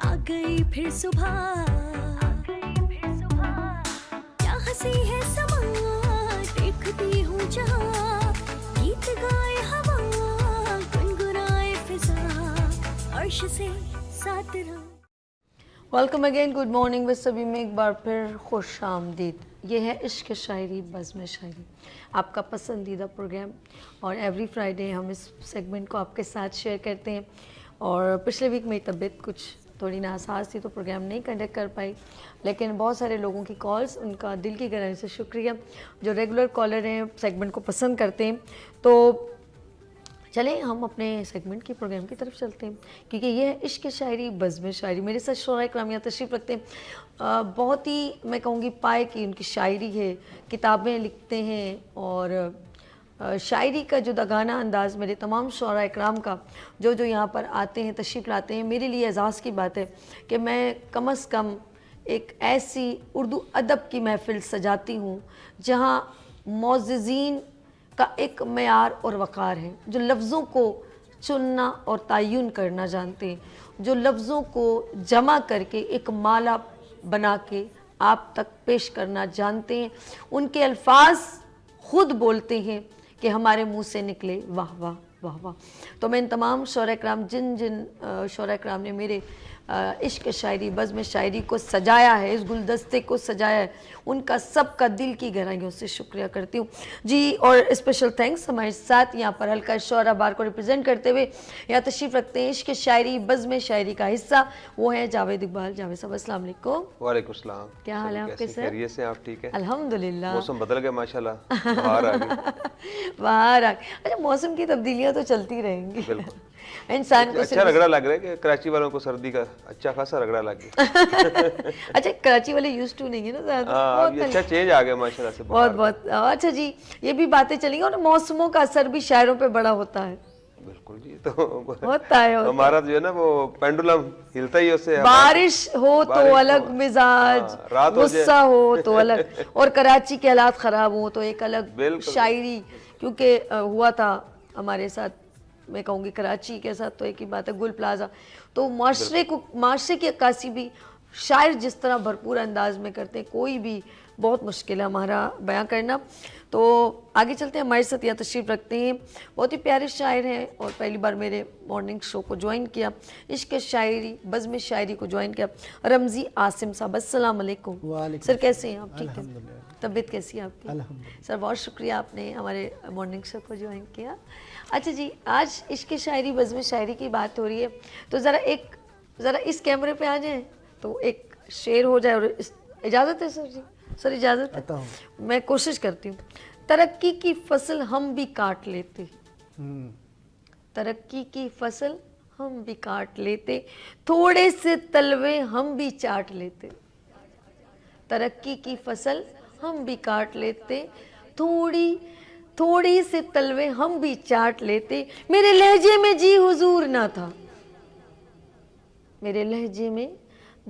آ گئی پھر صبح, کیا ہنسی ہے سما, دیکھتی ہوں جہاں, گیت گائے ہوا, گنگنائے فضا, عرش سے ساتھ رہا. Welcome again, good morning with سبھی میں ایک بار پھر خوش آمدید. یہ ہے عشق شاعری بزم شاعری, آپ کا پسندیدہ پروگرام, اور ایوری فرائیڈے ہم اس سیگمنٹ کو آپ کے ساتھ شیئر کرتے ہیں. اور پچھلے ویک میری طبیعت کچھ تھوڑی ناساز تھی تو پروگرام نہیں کنڈکٹ کر پائی, لیکن بہت سارے لوگوں کی کالز, ان کا دل کی گہرائی سے شکریہ جو ریگولر کالر ہیں, سیگمنٹ کو پسند کرتے ہیں. تو چلیں ہم اپنے سیگمنٹ کی پروگرام کی طرف چلتے ہیں, کیونکہ یہ ہے عشق شاعری بزم شاعری. میرے ساتھ شعراء کرام یہاں تشریف رکھتے ہیں. بہت ہی میں کہوں گی پائے کی ان کی شاعری ہے, کتابیں لکھتے ہیں, اور شاعری کا جو دگانہ انداز میرے تمام شعراء اکرام کا جو یہاں پر آتے ہیں, تشریف لاتے ہیں, میرے لیے اعزاز کی بات ہے کہ میں کم از کم ایک ایسی اردو ادب کی محفل سجاتی ہوں جہاں معززین کا ایک معیار اور وقار ہے، جو لفظوں کو چننا اور تعین کرنا جانتے ہیں، جو لفظوں کو جمع کر کے ایک مالا بنا کے آپ تک پیش کرنا جانتے ہیں. ان کے الفاظ خود بولتے ہیں کہ ہمارے منہ سے نکلے واہ واہ واہ واہ. تو میں ان تمام شعراء کرام جن شعراء کرام نے میرے عشق شاعری بزم شاعری کو سجایا ہے، اس گلدستے کو سجایا ہے، ان کا سب کا دل کی گہرائیوں سے شکریہ کرتی ہوں جی. اور اسپیشل تھینکس ہمارے ساتھ یہاں پر حلقہ شعراء بار کو ریپرزینٹ کرتے ہوئے یہاں تشریف رکھتے ہیں عشق شاعری بزم شاعری کا حصہ، وہ ہیں جاوید اقبال. جاوید صاحب السلام علیکم. وعلیکم السلام. کیا حال ہے آپ کے سر؟ خیریت سے آپ ٹھیک ہے؟ الحمدللہ. موسم بدل گیا ماشاءاللہ، باہر آ گئی. باہر آ اچھا، موسم کی تبدیلیاں تو چلتی رہیں گی. بالکل. انسان کو اچھا رگڑا لگ رہا ہے کہ کراچی والوں کو سردی کا اچھا خاصا رگڑا لگ گیا. اچھا کراچی والے یوز ٹو نہیں ہے نا زیادہ. ہاں اب یہ اچھا چینج آ گیا ماشاءاللہ سے. بہت بہت اچھا جی. یہ بھی باتیں چلیں گی اور موسموں کا اثر بھی شاعروں پہ بڑا ہوتا ہے. بالکل جی. تو ہوتا ہے ہمارا جو ہے نا وہ پینڈولم ہلتا ہی اس سے. بارش ہو تو الگ مزاج، غصہ ہو تو الگ، اور کراچی کے حالات خراب ہوں تو ایک الگ شاعری. کیونکہ ہوا تھا ہمارے ساتھ، میں کہوں گی کراچی کے ساتھ تو ایک ہی بات ہے، گل پلازا. تو معاشرے کی عکاسی بھی شاعر جس طرح بھرپور انداز میں کرتے ہیں، کوئی بھی بہت مشکل ہے ہمارا بیان کرنا. تو آگے چلتے ہیں. ہمارے ساتھ یہاں تشریف رکھتے ہیں بہت ہی پیارے شاعر ہیں اور پہلی بار میرے مارننگ شو کو جوائن کیا، عشق شاعری بزم شاعری کو جوائن کیا، رمزی عاصم صاحب. السلام علیکم سر، کیسے ہیں آپ؟ ٹھیک ہے. طبیعت کیسی ہے آپ کی؟ سر بہت شکریہ آپ نے ہمارے مارننگ شو کو جوائن کیا. اچھا جی، آج عشق شاعری بزم شاعری کی بات ہو رہی ہے تو ذرا اس کیمرے پہ آ جائیں تو ایک شعر ہو جائے. اور اجازت ہے سر؟ جی سر اجازت ہے. میں کوشش کرتی ہوں. ترقی کی فصل ہم بھی کاٹ لیتے، ترقی کی فصل ہم بھی کاٹ لیتے، تھوڑے سے تلوے ہم بھی چاٹ لیتے. ترقی کی فصل ہم بھی کاٹ لیتے، تھوڑی سے تلوے ہم بھی چاٹ لیتے. میرے لہجے میں جی حضور نہ تھا، میرے لہجے میں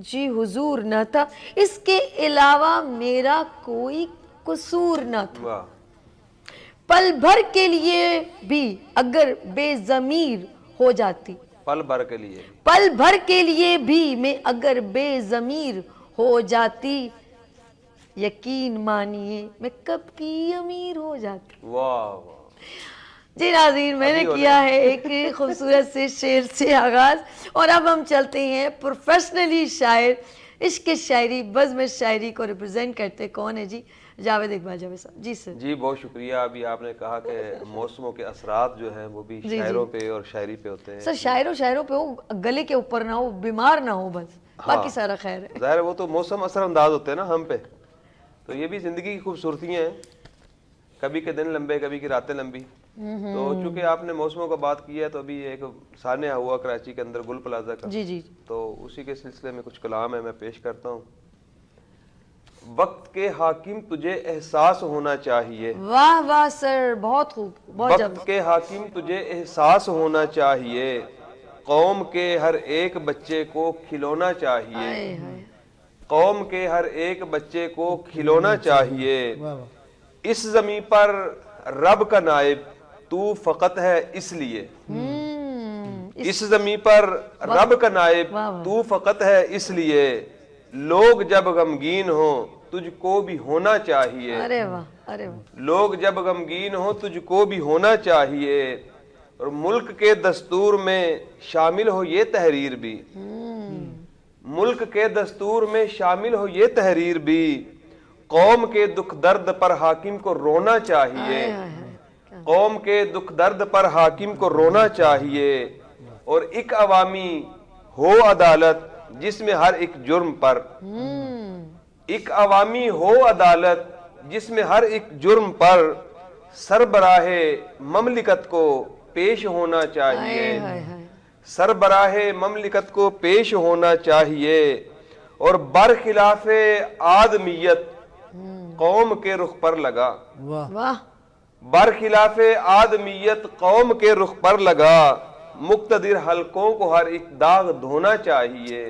جی حضور نہ تھا، اس کے علاوہ میرا کوئی قصور نہ تھا. پل بھر کے لیے بھی اگر بے ضمیر ہو جاتی، پل بھر کے لیے بھی میں اگر بے ضمیر ہو جاتی، یقین مانیے میں کب کی امیر ہو جاتی. واہ جی ناظرین، میں نے کیا ہے ایک خوبصورت سے شعر سے آغاز، اور اب ہم چلتے ہیں پروفیشنلی شاعر عشق شاعری بزم شاعری کو ریپرزینٹ کرتے. کون ہے جی؟ جاوید اقبال. جاوید صاحب. جی سر. جی بہت شکریہ. ابھی آپ نے کہا کہ موسموں کے اثرات جو ہیں وہ بھی شاعروں پہ اور شاعری پہ ہوتے ہیں. سر شاعروں پہ ہو، گلے کے اوپر نہ ہو، بیمار نہ ہو، بس باقی سارا خیر ہے. ظاہر وہ تو موسم اثر انداز ہوتے ہیں نا ہم پہ. تو یہ بھی زندگی کی خوبصورتیاں ہیں، کبھی کے دن لمبے کبھی کی راتیں لمبی. تو چونکہ آپ نے موسموں کا بات کی ہے تو ابھی ایک سانحہ ہوا کراچی کے اندر گل پلازا کا. جی جی. تو اسی کے سلسلے میں کچھ کلام ہے، میں پیش کرتا ہوں. وقت کے حاکم تجھے احساس ہونا چاہیے. واہ واہ سر، بہت خوب، بہت جب. وقت کے حاکم تجھے احساس ہونا چاہیے، قوم کے ہر ایک بچے کو کھلونا چاہیے. قوم کے ہر ایک بچے کو کھلونا چاہیے. اس زمین پر رب کا نائب تو فقط ہے اس لیے. اس زمین پر رب کا نائب تو فقط ہے اس لیے. لوگ جب غمگین ہوں تجھ کو بھی ہونا چاہیے. ارے واہ ارے واہ. لوگ جب غمگین ہوں تجھ کو بھی ہونا چاہیے. اور ملک کے دستور میں شامل ہو یہ تحریر بھی. ملک کے دستور میں شامل ہو یہ تحریر بھی. قوم کے دکھ درد پر حاکم کو رونا چاہیے. قوم کے دکھ درد پر حاکم کو رونا چاہیے. اور ایک عوامی ہو عدالت جس میں ہر ایک جرم پر. ایک عوامی ہو عدالت جس میں ہر ایک جرم پر سربراہ مملکت کو پیش ہونا چاہیے. سربراہ مملکت کو پیش ہونا چاہیے. اور برخلاف آدمیت قوم کے رخ پر لگا. برخلاف آدمیت قوم کے رخ پر لگا. مقتدر حلقوں کو ہر ایک داغ دھونا چاہیے.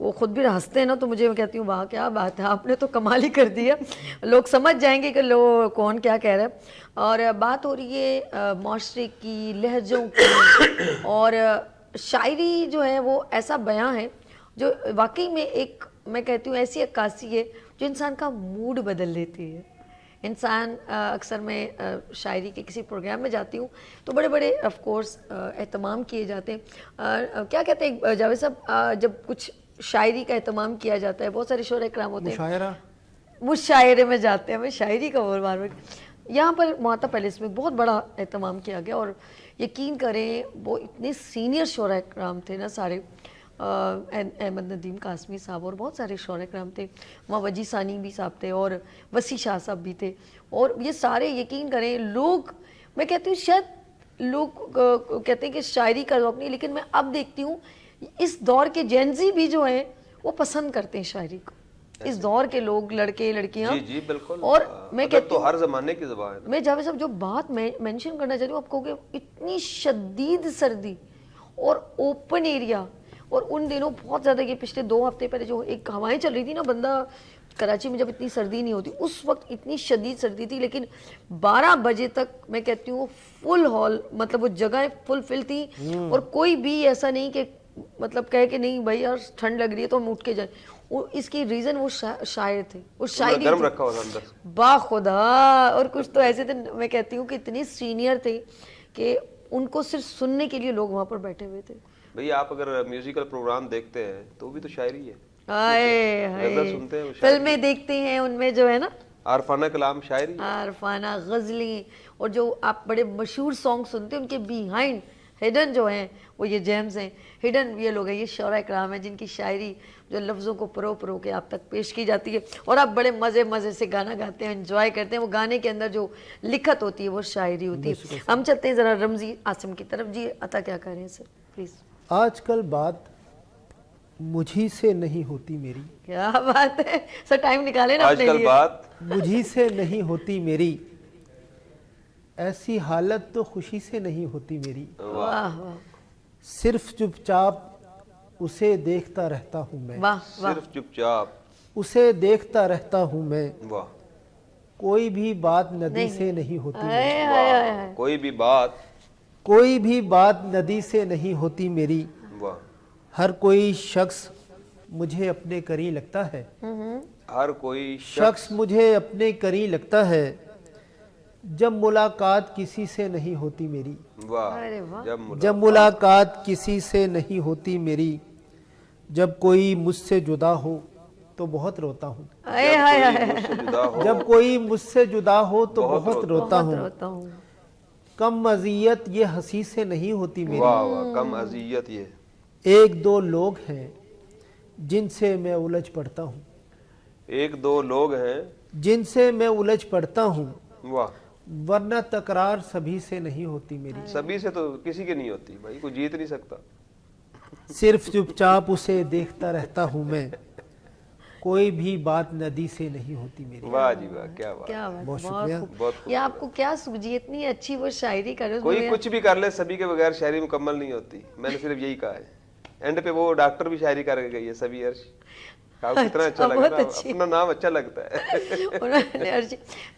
وہ خود بھی ہنستے ہیں نا تو مجھے میں کہتی ہوں واہ کیا بات ہے, آپ نے تو کمال ہی کر دیا, لوگ سمجھ جائیں گے کہ لو کون کیا کہہ رہا ہے. اور بات ہو رہی ہے معاشرے کی, لہجوں کی, اور شاعری جو ہے وہ ایسا بیان ہے جو واقعی میں ایک میں کہتی ہوں ایسی عکاسی ہے جو انسان کا موڈ بدل دیتی ہے. انسان اکثر میں شاعری کے کسی پروگرام میں جاتی ہوں تو بڑے بڑے آف کورس اہتمام کیے جاتے ہیں. کیا کہتے ہیں جاوید صاحب, جب کچھ شاعری کا اہتمام کیا جاتا ہے, بہت سارے شعراء کرام ہوتے ہیں, مشاعرہ, مشاعرے میں جاتے ہیں, ہمیں شاعری کا بار بار یہاں پر معطا پیلیس میں بہت بڑا اہتمام کیا گیا. اور یقین کریں وہ اتنے سینئر شعراء کرام تھے نا سارے, احمد ندیم قاسمی صاحب اور بہت سارے شعراء کرام تھے, وہاں وجی ثانی بھی صاحب تھے اور وسیع شاہ صاحب بھی تھے, اور یہ سارے یقین کریں لوگ, میں کہتی ہوں شاید لوگ کہتے ہیں کہ شاعری کا ذوق نہیں, لیکن میں اب دیکھتی ہوں اس دور کے جینزی بھی جو ہیں وہ پسند کرتے ہیں شاعری کو, اس دور کے لوگ, لڑکے لڑکیاں. جی بالکل, اور میں کہتی تو ہر زمانے کی زبان ہے. میں جاوید صاحب جو بات میں مینشن کرنا چاہتی ہوں آپ کو کہ اتنی شدید سردی اور اوپن ایریا, اور ان دنوں بہت زیادہ, یہ پچھلے 2 ہفتے پہلے جو ایک ہوائیں چل رہی تھی نا, بندہ کراچی میں جب اتنی سردی نہیں ہوتی اس وقت اتنی شدید سردی تھی, لیکن 12 بجے تک میں کہتی ہوں فل ہال, مطلب وہ جگہیں فل فل تھی, اور کوئی بھی ایسا نہیں کہ مطلب کہے کہ نہیں بھائی یار ٹھنڈ لگ رہی ہے تو ہم اٹھ کے جائیں. اس کی ریزن وہ شاعر تھے, وہ شاعری گرم رکھا ہوا اندر با خدا. اور کچھ تو ایسے تھے میں کہتی ہوں کہ اتنے سینئر تھے کہ ان کو صرف سننے کے لیے لوگ وہاں پر بیٹھے ہوئے تھے. بھئی آپ اگر میوزیکل پروگرام دیکھتے ہیں تو بھی تو شاعری ہے, آئے غزل سنتے ہیں, فلمیں دیکھتے ہیں, ان میں جو ہے نا عارفانہ کلام شاعری, عارفانہ غزلیں, اور جو آپ بڑے مشہور سانگ سنتے ہیں ان کے بیہائنڈ ہڈن جو ہیں وہ یہ جیمز ہیں, ہڈن یہ لوگ ہیں, یہ شعراء کرام ہیں جن کی شاعری جو لفظوں کو پرو کے آپ تک پیش کی جاتی ہے, اور آپ بڑے مزے سے گانا گاتے ہیں, انجوائے کرتے ہیں. وہ گانے کے اندر جو لکھت ہوتی ہے وہ شاعری ہوتی ہے. ہم چلتے ہیں ذرا رمزی عاصم کی طرف. جی عطا کیا کہہ رہے ہیں سر پلیز. آج کل بات مجھی سے نہیں ہوتی میری, کیا بات ہے سر, ٹائم نکالے نا آج اپنے کل لیے. بات مجھی سے نہیں ہوتی میری, ایسی حالت تو خوشی سے نہیں ہوتی میری, واہ واہ صرف چپ چاپ اسے دیکھتا رہتا ہوں میں, واہ واہ, صرف چپ چاپ اسے دیکھتا رہتا ہوں میں, واہ, کوئی بھی بات ندی سے نہیں ہوتی میری, واہ, کوئی بھی بات, کوئی بھی بات ندی سے نہیں ہوتی میری, واہ, ہر کوئی شخص مجھے اپنے قریب لگتا ہے, ہر کوئی شخص مجھے اپنے قریب لگتا ہے, جب ملاقات کسی سے نہیں ہوتی میری, واہ, جب ملاقات کسی سے نہیں ہوتی میری, جب کوئی مجھ سے جدا ہو تو بہت روتا ہوں, جب کوئی مجھ سے جدا ہو تو بہت روتا ہوں, کم اذیت یہ ہنسی سے نہیں ہوتی میری, واہ واہ, کم اذیت یہ, 1-2 لوگ ہیں جن سے میں الجھ پڑتا ہوں, 1-2 لوگ ہیں جن سے میں الجھ پڑتا ہوں, واہ, ورنہ تکرار سبھی سے نہیں ہوتی میری, سبھی سے تو کسی کی نہیں ہوتی بھائی, کوئی جیت نہیں سکتا, صرف چپ چاپ اسے دیکھتا رہتا ہوں میں, کوئی بھی بات ندی سے نہیں ہوتی میری. واہ جی واہ, کیا بات, کیا بات, بہت شکریہ. بہت یہ آپ کو کیا سوجی اتنی اچھی وہ شاعری کر رہے ہو. کوئی کچھ بھی کر لے, سبھی کے بغیر شاعری مکمل نہیں ہوتی, میں نے صرف یہی کہا ہے. اینڈ پہ وہ ڈاکٹر بھی شاعری کر کے گئی ہے, سبھی عرش, کتنا اچھا لگتا ہے, اپنا نام اچھا لگتا ہے.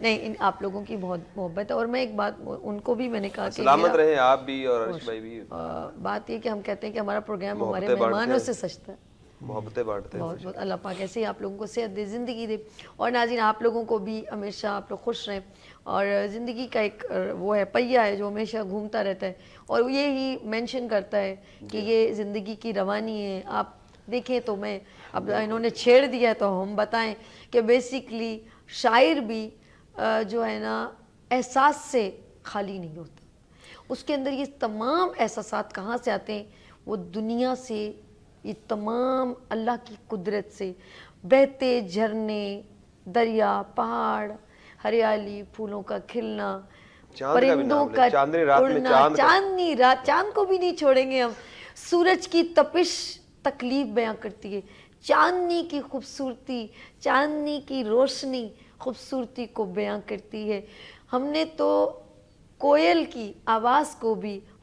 نہیں, آپ لوگوں کی بہت محبت ہے, اور میں ایک بات ان کو بھی میں نے کہا کہ سلامت رہے آپ بھی اور عرش بھائی بھی. بات یہ کہ ہم کہتے ہیں کہ ہمارا پروگرام ہمارے مہمانوں سے سجتا ہے, محبتیں بانٹتے ہیں. بہت بہت اللہ پاک ایسے ہی آپ لوگوں کو صحت دے, زندگی دے, اور ناظرین آپ لوگوں کو بھی ہمیشہ آپ لوگ خوش رہیں, اور زندگی کا ایک وہ ہے پہیہ ہے جو ہمیشہ گھومتا رہتا ہے, اور یہی مینشن کرتا ہے کہ یہ زندگی کی روانی ہے. آپ دیکھیں تو میں اب انہوں نے چھیڑ دیا تو ہم بتائیں کہ بیسیکلی شاعر بھی جو ہے نا احساس سے خالی نہیں ہوتا, اس کے اندر یہ تمام احساسات کہاں سے آتے ہیں, وہ دنیا سے, یہ تمام اللہ کی قدرت سے, بہتے جھرنے, دریا, پہاڑ, ہریالی, پھولوں کا کھلنا, پرندوں کا اڑنا, چاندنی رات, چاند کو بھی نہیں چھوڑیں گے ہم, سورج کی تپش تکلیف بیان کرتی ہے, چاندنی کی خوبصورتی, چاندنی کی روشنی خوبصورتی کو بیان کرتی ہے. ہم نے تو کوئل کی آواز کو بھی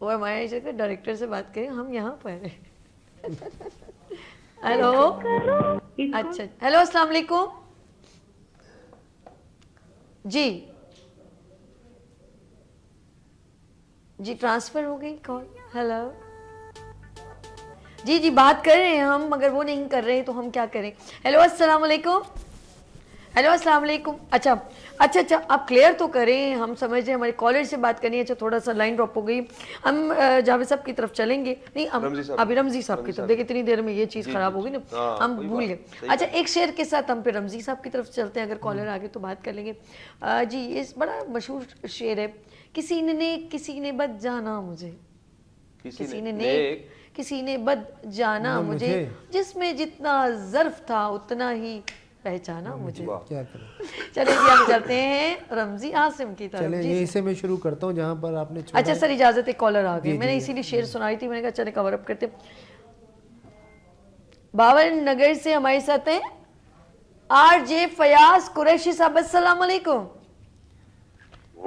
وہ ہمارے ڈائریکٹر سے بات کریں, ہم یہاں پر ہیں. ہیلو, اچھا, ہیلو السلام علیکم. جی جی ٹرانسفر ہو گئی کال. ہیلو, جی جی بات کر رہے ہیں ہم, مگر وہ نہیں کر رہے تو ہم کیا کریں. ہیلو السلام علیکم. ہیلو السلام علیکم. اچھا اچھا اچھا, آپ کلیئر تو کریں, ہم سمجھ رہے ہیں ہمارے کالر سے بات کرنی ہے. اچھا تھوڑا سا لائن ڈراپ ہو گئی, ہم جاوید صاحب کی طرف چلیں گے. نہیں ابھی رمزی صاحب کی طرف, دیکھیں اتنی دیر میں یہ چیز خراب ہوگی نا, ہم بھول گئے. اچھا ایک شعر کے ساتھ ہم پھر رمزی صاحب کی طرف چلتے ہیں, اگر کالر آگے تو بات کر لیں گے. جی یہ بڑا مشہور شعر ہے, کسی نے نیک کسی نے بد جانا مجھے, کسی نے نیک کسی نے بد جانا مجھے, جس میں جتنا ظرف تھا اتنا ہی پہچانا مجھے. کیا کریں. چلیں جی ہم چلتے ہیں رمزی عاصم کی طرف. چلیں یہیں سے میں شروع کرتا ہوں جہاں پر آپ نے چھوڑا. اچھا سر اجازت, ایک کالر آ گئے, میں نے اسی لیے شعر سنائی تھی, میں نے کہا چلے کور اپ کرتے. باور نگر سے ہمارے ساتھ ہیں آر جے فیاض قریشی صاحب. السلام علیکم.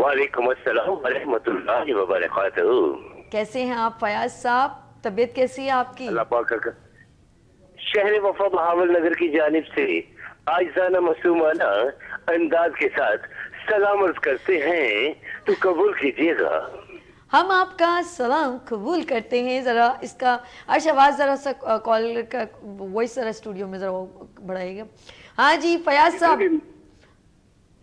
وعلیکم السلام ورحمۃ اللہ وبرکاتہ. کیسے ہیں آپ فیاض صاحب, طبیعت کیسی ہے آپ کی؟ اللہ پاک کا شہر وفا بہاول نگر کی جانب سے عاجزانہ معصومانہ انداز کے ساتھ سلام عرض کرتے ہیں, تو قبول کیجیے گا. ہم آپ کا سلام قبول کرتے ہیں. ذرا اس کا عرش آواز ذرا سا کال کا وائس ذرا اسٹوڈیو میں ذرا بڑھائیے گا. ہاں جی فیاض صاحب.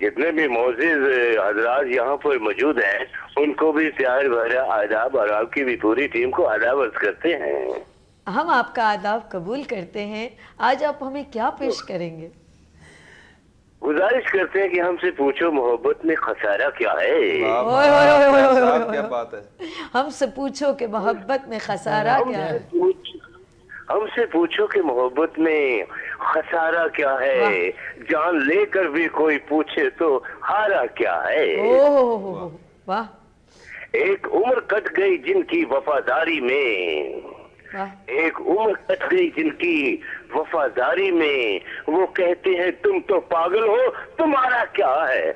جتنے بھی معزز حضرات یہاں پر موجود ہیں ان کو بھی پیار بھرا آداب, اور آپ کی بھی پوری ٹیم کو آداب عرض کرتے ہیں. ہم آپ کا آداب قبول کرتے ہیں. آج آپ ہمیں کیا پیش کریں گے؟ گزارش کرتے ہیں کہ ہم سے پوچھو محبت میں خسارہ کیا ہے. کیا بات ہے. ہم سے پوچھو کہ محبت میں خسارہ کیا ہے. ہم سے پوچھو کہ محبت میں خسارہ کیا ہے, جان لے کر بھی کوئی پوچھے تو ہارا کیا ہے. واہ. ایک عمر کٹ گئی جن کی وفاداری میں, ایک عمر کٹ گئی جن کی وفاداری میں, وہ کہتے ہیں تم تو پاگل ہو تمہارا کیا ہے.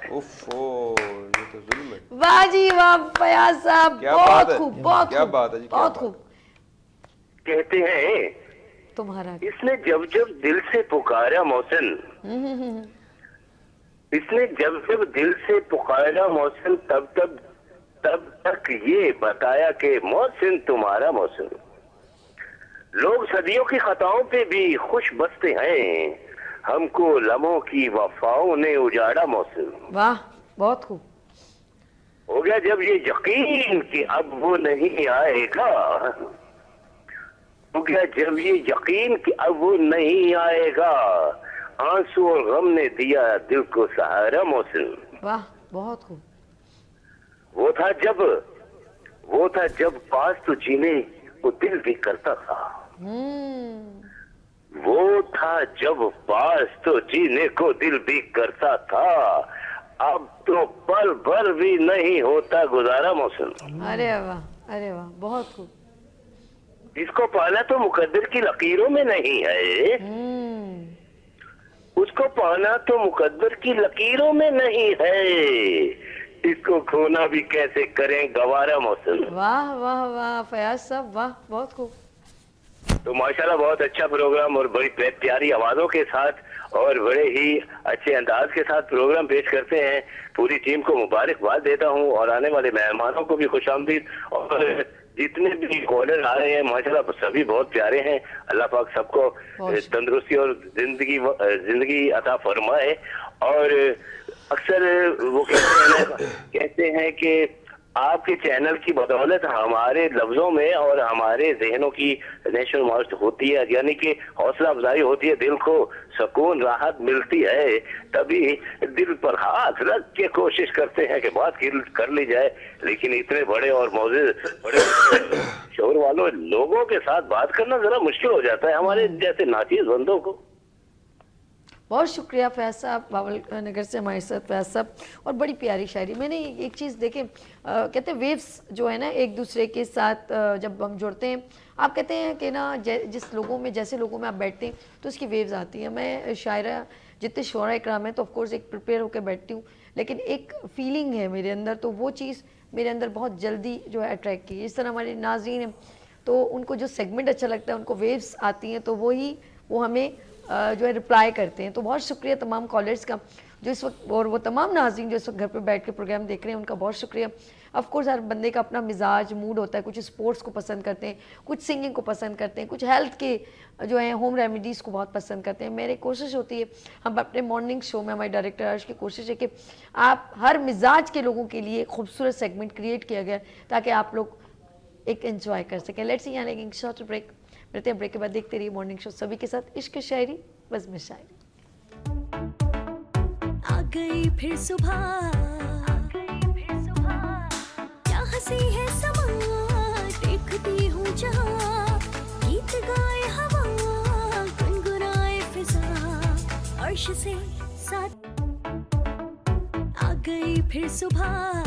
واہ جی واہ فیاض صاحب, بہت خوب, بہت خوب, بہت خوب. کہتے ہیں تمہارا, اس نے جب جب دل سے پکارا محسن, اس نے جب جب دل سے پکارا محسن, تب تک یہ بتایا کہ محسن تمہارا محسن. لوگ صدیوں کی خطاؤں پہ بھی خوش بستے ہیں, ہم کو لمحوں کی وفاؤں نے اجاڑا محسن. واہ بہت خوب. ہو گیا جب یہ یقین کہ اب وہ نہیں آئے گا, ہو گیا جب یہ یقین کہ اب وہ نہیں آئے گا, آنسو اور غم نے دیا دل کو سہارا محسن. واہ بہت خوب. وہ تھا جب پاس تو جینے کو دل بھی کرتا تھا, وہ تھا جب پاس تو جینے کو دل بھی کرتا تھا, اب تو پل بھر بھی نہیں ہوتا گزارا محسن. ارے واہ, ارے واہ بہت خوب. اس کو پانا تو مقدر کی لکیروں میں نہیں ہے, اس کو پانا تو مقدر کی لکیروں میں نہیں ہے, اس کو کھونا بھی کیسے کریں گوارا محسن. واہ واہ واہ فیاض صاحب, واہ بہت خوب. تو ماشاءاللہ بہت اچھا پروگرام اور بڑی پیاری آوازوں کے ساتھ اور بڑے ہی اچھے انداز کے ساتھ پروگرام پیش کرتے ہیں. پوری ٹیم کو مبارکباد دیتا ہوں اور آنے والے مہمانوں کو بھی خوش آمدید. اور جتنے بھی کالر آ رہے ہیں ماشاءاللہ سبھی بہت پیارے ہیں. اللہ پاک سب کو تندرستی اور زندگی عطا فرمائے. اور اکثر وہ کہتے ہیں کہ آپ کے چینل کی بدولت ہمارے لفظوں میں اور ہمارے ذہنوں کی نشو و نما ہوتی ہے, یعنی کہ حوصلہ افزائی ہوتی ہے, دل کو سکون راحت ملتی ہے. تبھی دل پر ہاتھ رکھ کے کوشش کرتے ہیں کہ بات کر لی جائے, لیکن اتنے بڑے اور معزز بڑے شعور والوں لوگوں کے ساتھ بات کرنا ذرا مشکل ہو جاتا ہے ہمارے جیسے ناچیز بندوں کو. بہت شکریہ فیاض صاحب, باول نگر سے ہمارے ساتھ فیاض صاحب. اور بڑی پیاری شاعری. میں نے ایک چیز دیکھیں, کہتے ہیں ویوز جو ہے نا ایک دوسرے کے ساتھ جب ہم جڑتے ہیں, آپ کہتے ہیں کہ نا جس لوگوں میں جیسے لوگوں میں آپ بیٹھتے ہیں تو اس کی ویوز آتی ہیں. میں شاعرہ جتنے شعراء اکرام ہیں تو آف کورس ایک پریپیئر ہو کے بیٹھتی ہوں، لیکن ایک فیلنگ ہے میرے اندر، تو وہ چیز میرے اندر بہت جلدی جو ہے اٹریکٹ کی. اس طرح ہمارے ناظرین ہیں تو ان کو جو سیگمنٹ اچھا لگتا ہے، ان کو ویوز آتی ہیں تو وہ ہمیں جو ہے رپلائی کرتے ہیں. تو بہت شکریہ تمام کالرز کا جو اس وقت، اور وہ تمام ناظرین جو اس وقت گھر پہ بیٹھ کے پروگرام دیکھ رہے ہیں، ان کا بہت شکریہ. آف کورس ہر بندے کا اپنا مزاج موڈ ہوتا ہے، کچھ اسپورٹس کو پسند کرتے ہیں، کچھ سنگنگ کو پسند کرتے ہیں، کچھ ہیلتھ کے جو ہیں ہوم ریمیڈیز کو بہت پسند کرتے ہیں. میری کوشش ہوتی ہے، ہم اپنے مارننگ شو میں، ہمارے ڈائریکٹر عرش کی کوشش ہے کہ آپ ہر مزاج کے لوگوں کے لیے ایک خوبصورت سیگمنٹ کریٹ کیا گیا تاکہ آپ لوگ ایک انجوائے کر سکیں. لیٹس سی یعنی ایک شارٹ بریک، ملتے ہیں بریک کے بعد. دیکھتے رہیے مارننگ شو سبھی کے ساتھ. عشق شاعری بزم شاعری. آ گئی پھر صبح، کیا ہنسی ہے سما، دیکھتی ہوں جہاں، گیت گائے ہوا، گنگنائے فضا، عرش سے ساتھ. آ گئی پھر صبح،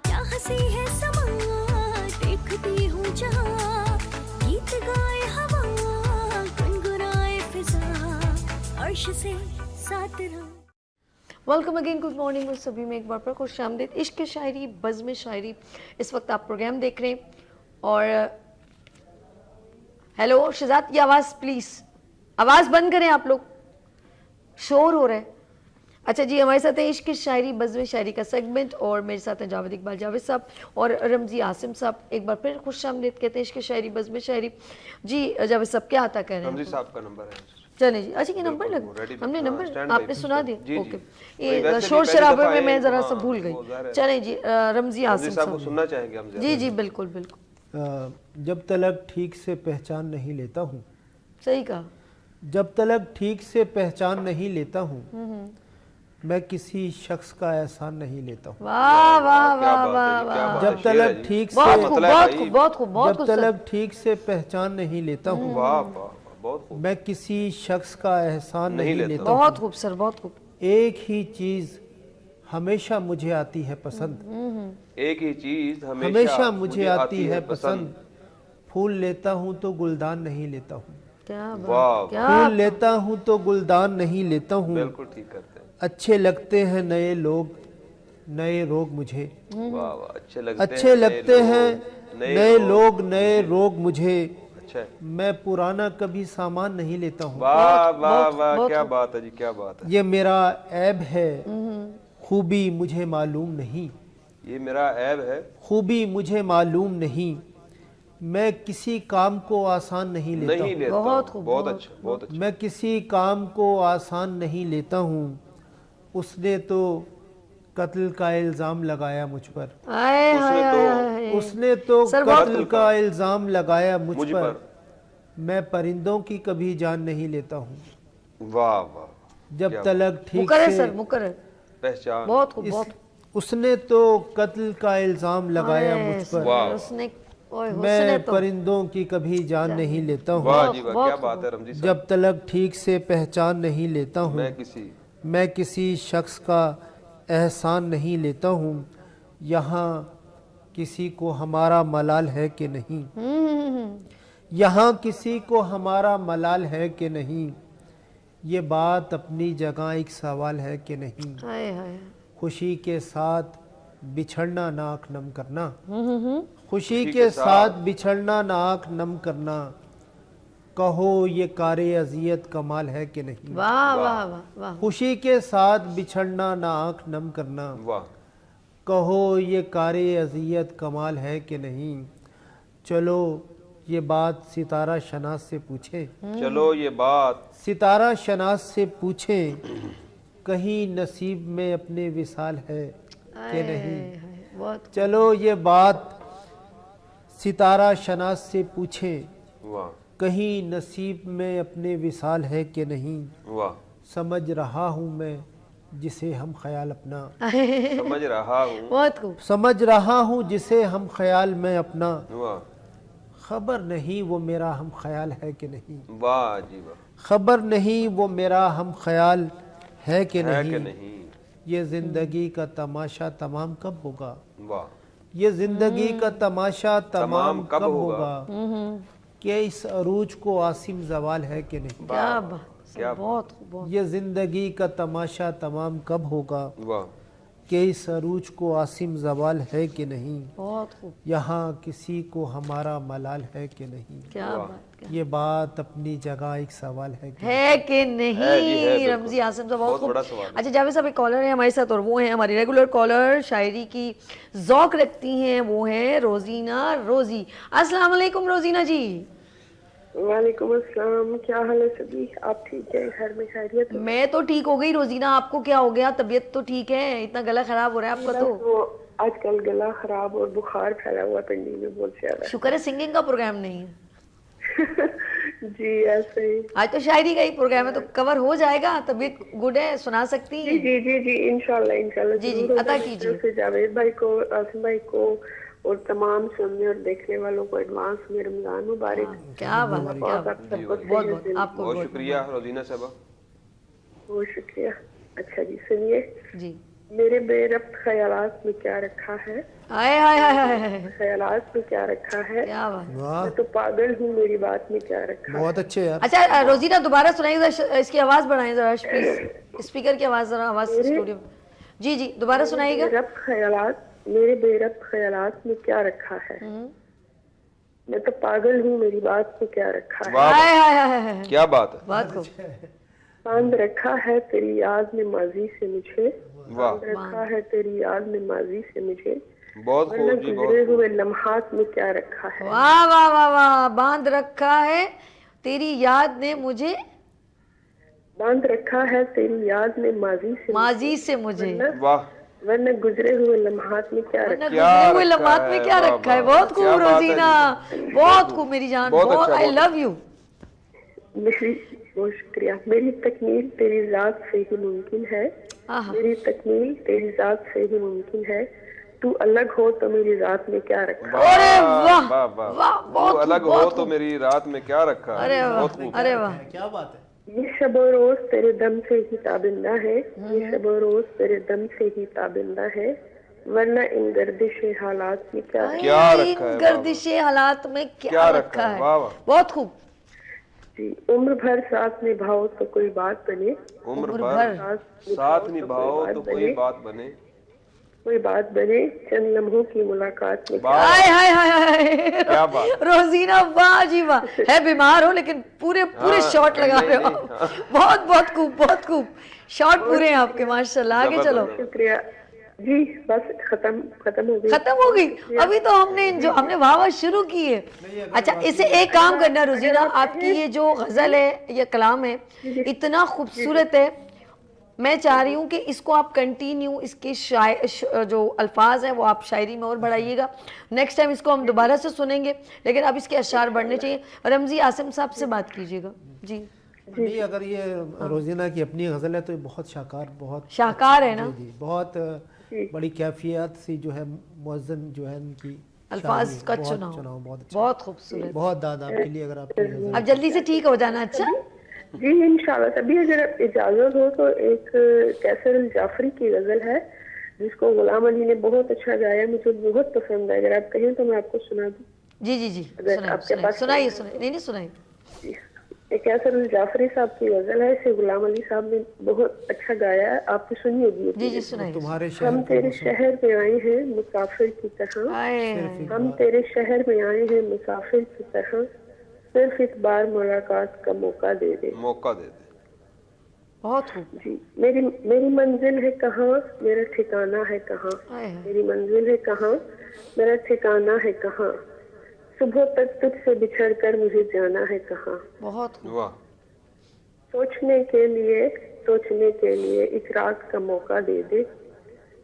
کیا ہنسی ہے سما، دیکھتی ہوں جہاں، گیت گائے ہوا، گنگنائے فضا، عرش سے ساتھ رہا. Welcome again, good morning. اور سبھی میں ایک بار پر خوش آمدید. عشق شاعری بزم شاعری، اس وقت آپ پروگرام دیکھ رہے ہیں. اور ہیلو شہزاد، یہ آواز پلیز، آواز بند کریں آپ لوگ، شور ہو رہا ہے. اچھا جی، ہمارے ساتھ ہیں عشق شاعری بزم شاعری کا سیگمنٹ، اور میرے ساتھ ہیں جاوید اقبال جاوید صاحب اور رمزی عاصم صاحب. ایک بار پھر خوش آمدید کہتے ہیں عشق شاعری بزم شاعری. جی جاوید صاحب، کیا عطا کر رہے ہیں؟ رمزی صاحب کا نمبر ہے. چلیں جی. اچھا یہ نمبر لگا، ہم نے نمبر آپ نے سنا دیا. جی اوکے، جی، یہ شور شرابے میں میں ذرا سا بھول گئی. چلیں جی، رمزی عاصم صاحب کو صاحب. سننا چاہیں گے ہم. جی جی بالکل بالکل. جب تلک ٹھیک سے پہچان نہیں لیتا ہوں، صحیح کہا. جب تلک ٹھیک سے پہچان نہیں لیتا ہوں، میں کسی شخص کا احسان نہیں لیتا ہوں. واہ واہ واہ واہ واہ. جب تلک ٹھیک بہت سے خوب بہت خوب بہت خوب بہت جب خوب. تلک ٹھیک سے پہچان نہیں لیتا ہوں، واہ واہ، بہت خوب. میں کسی شخص کا احسان نہیں لیتا ہوں. بہت خوب سر، بہت خوب. ایک ہی چیز ہمیشہ مجھے آتی ہے پسند، ایک ہی چیز ہمیشہ مجھے آتی ہے پسند. پھول لیتا ہوں تو گلدان نہیں لیتا ہوں. کیا واہ، بات، کیا پھول لیتا ہوں تو گلدان نہیں لیتا ہوں. بالکل ٹھیک کرتے ہیں. اچھے لگتے ہیں نئے لوگ، نئے روگ مجھے. واہ واہ، اچھے لگتے ہیں نئے لوگ، نئے روگ مجھے. اچھا ہے. میں پرانا کبھی سامان نہیں لیتا ہوں. واہ واہ واہ، کیا بات ہے جی، کیا بات ہے. یہ میرا عیب ہے، خوبی مجھے معلوم نہیں. یہ میرا عیب ہے، خوبی مجھے معلوم نہیں. میں کسی کام کو آسان نہیں لیتا نہیں ہوں. لیتا. بہت خوب، بہت اچھا، بہت اچھا. میں کسی کام کو آسان نہیں لیتا ہوں. اس نے تو قتل کا الزام لگایا مجھ پر. آئے ہائے ہائے. اس نے تو سر بہت قتل کا الزام لگایا مجھ پر. میں پرندوں کی کبھی جان نہیں لیتا ہوں. واہ واہ، جب تلک ٹھیک مقرر سے سر، مقرر. پہچان. بہت خوب بہت خوب. اس نے تو قتل کا الزام لگایا مجھ پر. واہ. اس نے میں پرندوں کی کبھی جان نہیں لیتا ہوں. واہ جی واہ، کیا بات ہے رمزی صاحب. جب تلک ٹھیک سے پہچان نہیں لیتا ہوں، میں کسی شخص کا احسان نہیں لیتا ہوں. یہاں کسی کو ہمارا ملال ہے کہ نہیں، یہاں کسی کو ہمارا ملال ہے کہ نہیں. یہ بات اپنی جگہ ایک سوال ہے کہ نہیں. ہائے ہائے. خوشی کے ساتھ بچھڑنا ناک نم کرنا، خوشی کے ساتھ بچھڑنا ناک نم کرنا. کہو یہ کار اذیت کمال ہے کہ نہیں. واہ واہ واہ واہ. خوشی کے ساتھ بچھڑنا ناک نم کرنا. واہ. کہو یہ کار اذیت کمال ہے کہ نہیں. چلو یہ بات ستارہ شناس سے پوچھیں، چلو یہ بات ستارہ شناس سے پوچھیں، کہیں نصیب میں اپنے وصال ہے کہ نہیں. بہت. چلو یہ بات ستارہ شناس سے پوچھیں، واہ کہیں نصیب میں اپنے وصال ہے کہ نہیں. واہ. سمجھ رہا ہوں میں جسے ہم خیال اپنا، سمجھ رہا ہوں. بہت خوب. سمجھ رہا ہوں جسے ہم خیال میں اپنا. واہ. خبر نہیں وہ میرا ہم خیال ہے کہ نہیں. واہ جی واہ. خبر نہیں وہ میرا ہم خیال ہے کہ ہے کہ نہیں. نہیں. یہ زندگی کا تماشا تمام کب ہوگا. واہ. یہ زندگی کا تماشا تمام کب ہوگا. کہ اس عروج کو عاصم زوال ہے کہ نہیں. کیا بات. کیا بہت خوب بہت یہ زندگی کا تماشا تمام کب ہوگا، واہ کہ اس عروج کو عاصم زوال ہے کہ نہیں، بہت خوب، یہاں کسی کو ہمارا ملال ہے کہ نہیں، کیا بات کیا یہ بات اپنی جگہ ایک سوال ہے کہ ہے کہ ہے جی، ہے نہیں. بالکل. رمزی عاصم صاحب بہت بہت خوب. بڑا سوال ہے. اچھا جاوید صاحب ایک کالر ہیں ہمارے ساتھ اور وہ ہیں ہماری ریگولر کالر، شاعری کی ذوق رکھتی ہیں، وہ ہیں روزینہ روزی. السلام علیکم روزینہ جی. وعلیکم السلام، کیا حال ہے سبھی؟ آپ ٹھیک ہے؟ گھر میں خیریت؟ میں تو ٹھیک ہو گئی روزینہ، آپ کو کیا ہو گیا؟ طبیعت تو ٹھیک ہے؟ اتنا گلا خراب ہو رہا ہے آپ کا تو. وہ آج کل گلا خراب اور بخار پھیلا ہوا پنڈی میں بہت زیادہ. شکر ہے سنگنگ کا پروگرام نہیں ہے. جی ایسے ہی. آج تو شاعری کا ہی پروگرام ہے تو کور ہو جائے گا. طبیعت گڈ ہے، سنا سکتی جی ہیں؟ جی جی جی انشاءاللہ جی جی ضرور. عطا کیجیے. سے جاوید بھائی کو، آصم بھائی کو اور تمام سننے اور دیکھنے والوں کو ایڈوانس میں رمضان مبارک. کیا بات، کیا بات، بہت بہت بہت آپ کو بہت شکریہ روزینہ صاحبہ. بہت شکریہ. اچھا جی سنیے، جی. میرے بے ربط خیالات میں کیا رکھا ہے، آئے آئے آئے، خیالات میں کیا رکھا ہے، کیا بات. واہ میں تو پاگل ہوں میری بات میں کیا رکھا ہے. بہت اچھے یار. اچھا روزینہ دوبارہ سنائیے ذرا، اس کی آواز بڑھائیں ذرا پلیز، اسپیکر کی آواز ذرا، آواز اسٹوڈیو. جی جی دوبارہ سنائیے گا. میرے بے ربط خیالات میں کیا رکھا ہے، میں تو پاگل ہوں میری بات میں کیا رکھا ہے. واہ آئے آئے آئے آئے، کیا بات ہے. بات کو. باندھ رکھا ہے تیری یاد میں ماضی سے مجھے، واہ باندھ رکھا ہے تیری یاد میں ماضی سے مجھے، بہت ورنہ خوب جی، بہت گزرے خوب. ہوئے لمحات میں کیا رکھا ہے. واہ واہ واہ واہ. باندھ رکھا ہے تیری یاد نے مجھے، باندھ رکھا ہے تیری یاد میں ماضی سے ماضی سے مجھے، واہ ورنہ گزرے ہوئے لمحات میں کیا ورنہ رکھا گزرے ہوئے لمحات میں کیا رکھا ہے. بہت خوب روزینہ، بہت خوب میری جان، بہت آئی لو یو. ہے. میری بہت شکریہ. میری تکمیل تیری ذات سے ہی ممکن ہے، میری تکمیل تیری ذات سے ہی ممکن ہے، تو الگ ہو تو میری ذات میں کیا رکھا. ارے واہ واہ واہ. واہ، تو بہت الگ خوب، ہو بہت تو خوب. میری رات میں کیا رکھا ہے. ارے واہ، بہت خوب. ارے واہ. کیا بات ہے. یہ شب و روز تیرے دم سے ہی تابندہ ہے، یہ شب و روز تیرے دم سے ہی تابندہ ہے، ورنہ ان گردش حالات میں کیا رکھا. کیا رکھا ہے. ان گردش حالات میں کیا رکھا ہے. واہ واہ. بہت خوب. جی عمر بھر ساتھ نبھاؤ تو کوئی بات بنے، عمر بھر ساتھ نبھاؤ تو کوئی بات بنے، کوئی بات بنے، چند لمحوں کی ملاقات میں. ہائے ہائے ہائے کیا بات. روزینہ واہ جی واہ. ہے بیمار ہو لیکن پورے شارٹ لگا رہے ہو. بہت بہت خوب، بہت خوب. شارٹ پورے ہیں آپ کے ماشاءاللہ. آگے چلو. شکریہ. جی بس ختم ہو گئی. ختم ہو گئی. ابھی تو ہم نے واہ واہ شروع کی ہے. اچھا اسے ایک کام کرنا روزینہ، آپ کی یہ جو غزل ہے، یہ کلام ہے، اتنا خوبصورت ہے. میں چاہ رہی ہوں کہ اس کو آپ کنٹینیو، اس کے جو الفاظ ہیں وہ آپ شاعری میں اور بڑھائیے گا. نیکسٹ ٹائم اس کو ہم دوبارہ سے سنیں گے، لیکن اب اس کے اشعار بڑھنے چاہیے. رمزی عاصم صاحب سے بات کیجیے گا. جی نہیں اگر یہ روزینہ کی اپنی غزل ہے تو یہ بہت شاہکار ہے نا. جی بہت بڑی کیفیت سی جو ہے، موزن جو ہے ان کی الفاظ کا چناؤ بہت خوبصورت. بہت داد آپ کے لیے. اگر آپ کی غزل اب جلدی سے ٹھیک ہو جانا. اچھا جی انشاءاللہ. تبھی اگر اجازت ہو تو ایک کیسر الجعفری کی غزل ہے جس کو غلام علی نے بہت اچھا گایا، مجھے بہت پسند ہے. اگر آپ کہیں تو میں آپ کو سنا دوں. جی جی جی سنائیے. نہیں سنائیے. ایک کیسر الجعفری صاحب کی غزل ہے، اسے غلام علی صاحب نے بہت اچھا گایا ہے. آپ کو سنی ہوگی. جی جی سنائیے. تمہارے ہم تیرے شہر میں آئے ہیں مسافر کی طرح، ہم تیرے شہر میں آئے ہیں مسافر کی طرح، صرف اس بار ملاقات کا موقع دے دے. بہت خوب. جی میری منزل ہے کہاں، میرا ٹھکانہ ہے کہاں، میری منزل ہے کہاں، میرا ٹھکانہ ہے کہاں، صبح تک تجھ سے بچھڑ کر مجھے جانا ہے کہاں. بہت خوب. سوچنے کے لیے ایک رات کا موقع دے دے.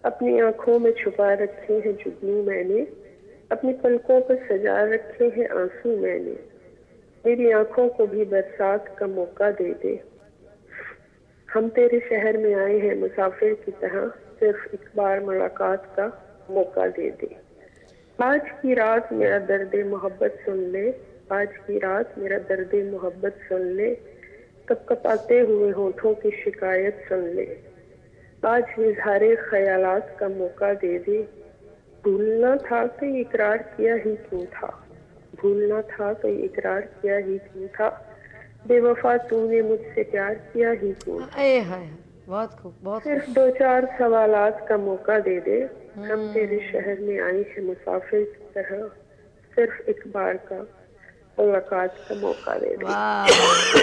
اپنی آنکھوں میں چھپا رکھے ہیں جگنو میں نے، اپنی پلکوں پر سجا رکھے ہیں آنسو میں نے، میری آنکھوں کو بھی برسات کا موقع دے دے. ہم تیرے شہر میں آئے ہیں مسافر کی طرح، صرف ایک بار ملاقات کا موقع دے دے. آج کی رات میرا درد محبت سن لے، آج کی رات میرا درد محبت سن لے، کپ کپاتے ہوئے ہونٹوں کی شکایت سن لے. آج اظہار خیالات کا موقع دے دے. بھولنا تھا تو اقرار کیا ہی کیوں تھا، بھولنا تھا تو اقرار کیا ہی کیوں تھا، بے وفا تو نے مجھ سے پیار کیا ہی کیوں. اے ہائے، بہت خوب، بہت صرف 2-4 سوالات کا موقع دے دے. ہم تیرے شہر میں آئے ہیں مسافر کی طرح. صرف ایک بار کا ملاقات کا موقع دے دے. واہ،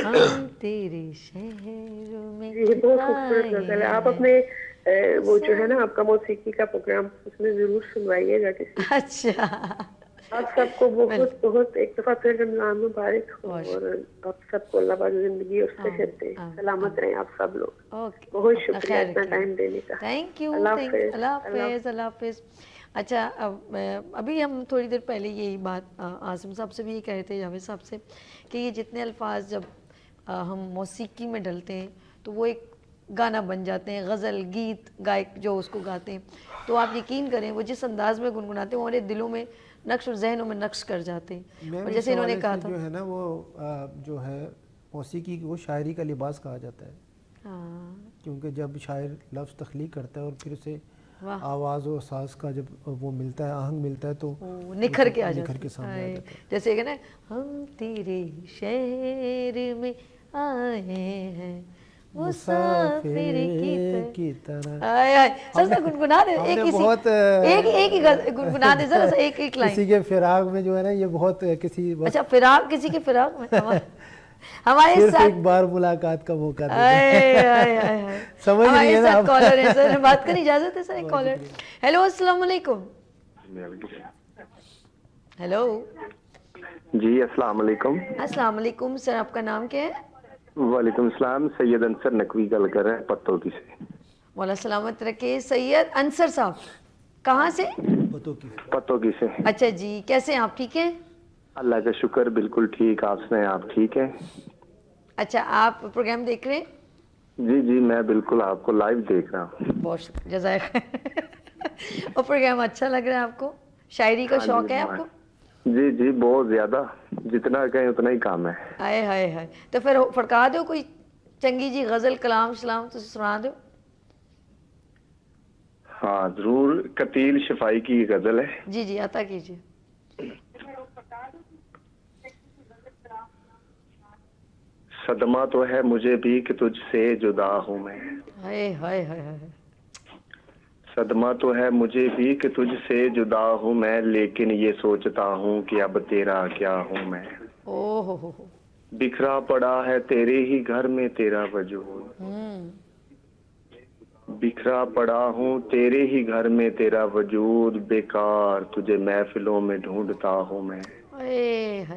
ہم تیرے شہر میں یہ بہت خوبصورت غزل ہے. آپ اپنے وہ جو ہے نا آپ کا موسیقی کا پروگرام اس میں ضرور سنوائیے گا کسی. اچھا، آپ سب کو بہت بہت ایک دفعہ پھر رمضان مبارک ہو اور آپ سب کو اللہ پاک زندگی اور صحت دے. سلامت رہیں آپ سب لوگ. اوکے، بہت شکریہ اتنا ٹائم دینے کا. تھینک یو، اللہ اللہ حافظ. حافظ، اللہ حافظ. اچھا، ابھی ہم تھوڑی دیر پہلے یہی بات عاصم صاحب سے بھی یہ کہہ رہے تھے، جاوید صاحب سے، کہ یہ جتنے الفاظ جب ہم موسیقی میں ڈلتے ہیں تو وہ ایک گانا بن جاتے ہیں، غزل، گیت، گائک جو اس کو گاتے ہیں، تو آپ یقین کریں وہ جس انداز میں گنگناتے ہیں ہمارے دلوں میں نقش اور ذہنوں میں نقش کر جاتے ہیں. اور جیسے انہوں نے کہا تھا جو ہے نا وہ جو ہے موسیقی کو شاعری کا لباس کہا جاتا ہے. ہاں، کیونکہ جب شاعر لفظ تخلیق کرتا ہے اور پھر اسے واہ، آواز و ساز کا جب وہ ملتا ہے، آہنگ ملتا ہے تو وہ نکھر کے آ نکھر کے جاتے سامنے آ ہیں. جاتا ہے. جیسے کہ نا ہم تیرے شہر میں آئے ہیں مسافر کی طرح. آئے آئے سر سے گنگنا دے، ایک ہی گنگنا دے ذرا سا، ایک لائن. کسی کے فراق میں جو ہے نا یہ بہت کسی اچھا، فراق، کسی کے فراق میں ہمارے صرف ساتھ ایک بار ملاقات کا موقع دے. سمجھ رہی ہیں آپ؟ کالر ہے سر، بات کرنے اجازت ہے سر؟ ایک کالر. ہیلو، السلام علیکم. ہیلو، جی السلام علیکم. السلام علیکم سر، آپ کا نام کیا ہے؟ وعلیکم السلام. سید انصر نقوی گل کر رہے ہیں پتوکی سے. مولا سلامت رکھے. سید انصر صاحب کہاں سے؟ پتوکی سے. اچھا جی، کیسے ہیں آپ؟ ٹھیک ہیں؟ اللہ کا شکر، بالکل ٹھیک. آپ سنائیں، آپ ٹھیک ہیں؟ اچھا، آپ پروگرام دیکھ رہے ہیں؟ جی جی میں بالکل آپ کو لائیو دیکھ رہا ہوں. بہت شکریہ، جزائے خیر. اور پروگرام اچھا لگ رہا ہے آپ کو؟ شاعری کا شوق ہے آپ کو؟ جی جی بہت زیادہ، جتنا کہیں اتنا ہی کام ہے. ہائے ہائے ہائے، تو پھر فرقا دو کوئی چنگی جی غزل، کلام شلام تو سنا دو. ہاں ضرور. قتیل شفائی کی غزل ہے. جی جی، عطا کیجیے. صدمہ تو ہے مجھے بھی کہ تجھ سے جدا ہوں میں. ہائے ہائے ہائے ہائے. صدمہ تو ہے مجھے بھی کہ تجھ سے جدا ہوں میں، لیکن یہ سوچتا ہوں کہ اب تیرا کیا ہوں میں. او ہو. بکھرا پڑا ہے تیرے ہی گھر میں تیرا وجود. بکھرا پڑا ہوں تیرے ہی گھر میں تیرا وجود، بیکار تجھے محفلوں میں ڈھونڈتا ہوں میں.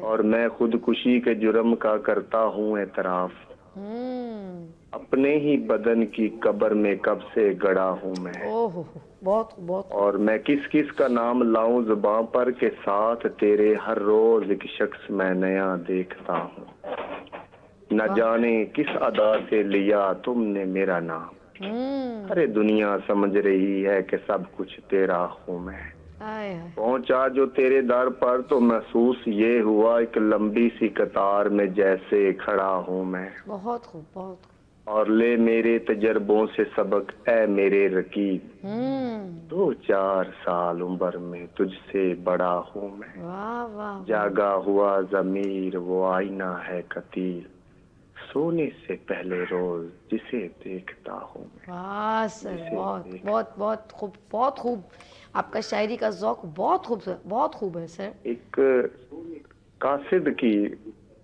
اور میں خودکشی کے جرم کا کرتا ہوں اعتراف، اپنے ہی بدن کی قبر میں کب سے گڑا ہوں میں. بہت بہت. اور میں کس کس کا نام لاؤں زباں پر کے ساتھ، تیرے ہر روز ایک شخص میں نیا دیکھتا ہوں. نہ جانے کس ادا سے لیا تم نے میرا نام، ارے دنیا سمجھ رہی ہے کہ سب کچھ تیرا ہوں میں. پہنچا جو تیرے در پر تو محسوس یہ ہوا ایک لمبی سی قطار میں جیسے کھڑا ہوں میں. بہت خوب، بہت خوب. اور لے میرے تجربوں سے سبق اے میرے رقیب، 2-4 سال عمر میں تجھ سے بڑا ہوں میں. جاگا ہوا ضمیر وہ آئینہ ہے قتیل، سونے سے پہلے روز جسے دیکھتا ہوں میں. واہ سر، بہت بہت بہت خوب، بہت خوب. آپ کا شاعری کا ذوق بہت خوب، بہت خوب ہے سر. ایک قاصد کی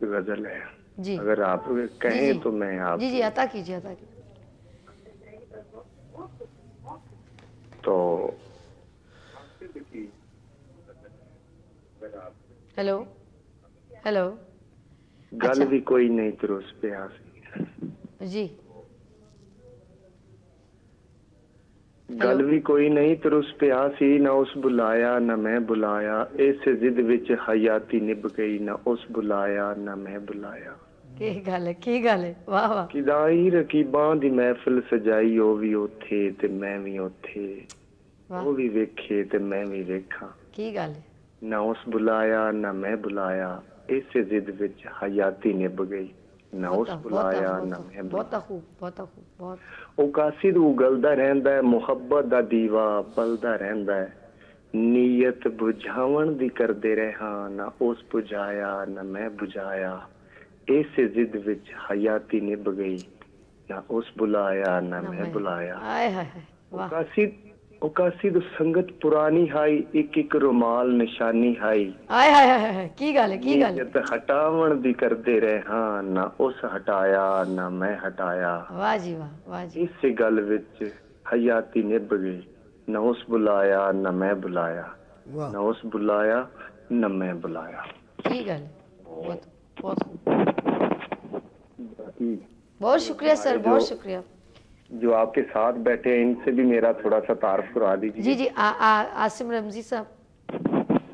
غزل ہے، جی اگر آپ کہیں تو میں آپ جی جی عطا کیجیے، عطا کیجیے. تو ہیلو ہیلو. گل بھی کوئی نہیں تروس پہ آسی. جی. گل بھی کوئی نہیں تروس پہ آسی، نہ اس بلایا نہ میں بلایا، ایسے ضد وچ حیاتی نب گئی، نہ اس بلایا نہ میں بلایا. کی گل ہے، کی گل ہے. واہ واہ. کدائی رقیباں دی محفل سجائی، او بھی اوتھے تے میں بھی اوتھے، او بھی ویکھے تے میں بھی ویکھاں. کی گل ہے. نہ اس بلایا نہ میں بلایا، ایسے ضد وچ حیاتی نب گئی، نہ اس بلایا نہ میں بلایا. بہت خوب، بہت خوب، بہت. او قاصد اگلدا رہندا ہے، محبت دا دیوا بلدا رہندا ہے، نیت بجھاون دی کردے رہاں، نہ اس بجھایا نہ میں بجھایا، ایسے ضد وچ حیاتی نب گئی نہ اس بلایا نہ میں بلایا آئے ہائے ہائے، واہ، اوکاسی تو سنگت پرانی ہائی ایک ایک رومال نشانی ہائی آئے ہائے ہائے ہائے، کی گل ہے، کی گل ہے، جت ہٹاون بھی کردے رہے ہاں نہ اس ہٹایا نہ میں ہٹایا واہ جی واہ، واہ جی، اس گل وچ حیاتی نب گئی نہ اس بلایا نہ میں بلایا واہ نہ اس بلایا نہ میں بلایا. کی گل ہے، بہت بہت خوب، باقی بہت شکریہ سر، بہت شکریہ. جو آپ کے ساتھ بیٹھے ہیں ان سے بھی میرا تھوڑا سا تعارف کروا دیجیے. جی جی، عاصم رمزی صاحب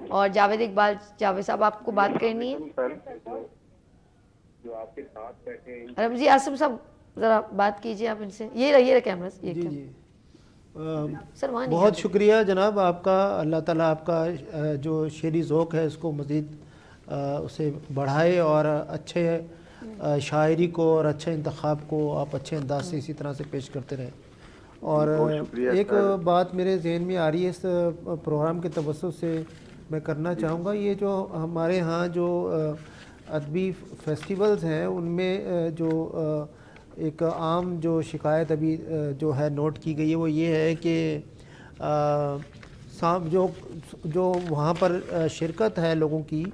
اور جاوید اقبال جاوید صاحب، آپ کو بات کرنی ہے. جو آپ کے ساتھ بیٹھے ہیں رمزی عاصم صاحب ذرا بات کیجیے آپ ان سے. یہ رہیے کیمرہ، یہ جی کیمرہ. جی سر وہاں نہیں بہت آتے. شکریہ جناب آپ کا. اللہ تعالیٰ آپ کا جو شعری ذوق ہے اس کو مزید اسے بڑھائے اور اچھے شاعری کو اور اچھے انتخاب کو آپ اچھے انداز سے اسی طرح سے پیش کرتے رہیں. اور ایک بات میرے ذہن میں آ رہی ہے اس پروگرام کے توسط سے میں کرنا چاہوں گا. یہ جو ہمارے ہاں جو ادبی فیسٹیولز ہیں ان میں جو ایک عام جو شکایت ابھی جو ہے نوٹ کی گئی ہے وہ یہ ہے کہ جو وہاں پر شرکت ہے لوگوں کی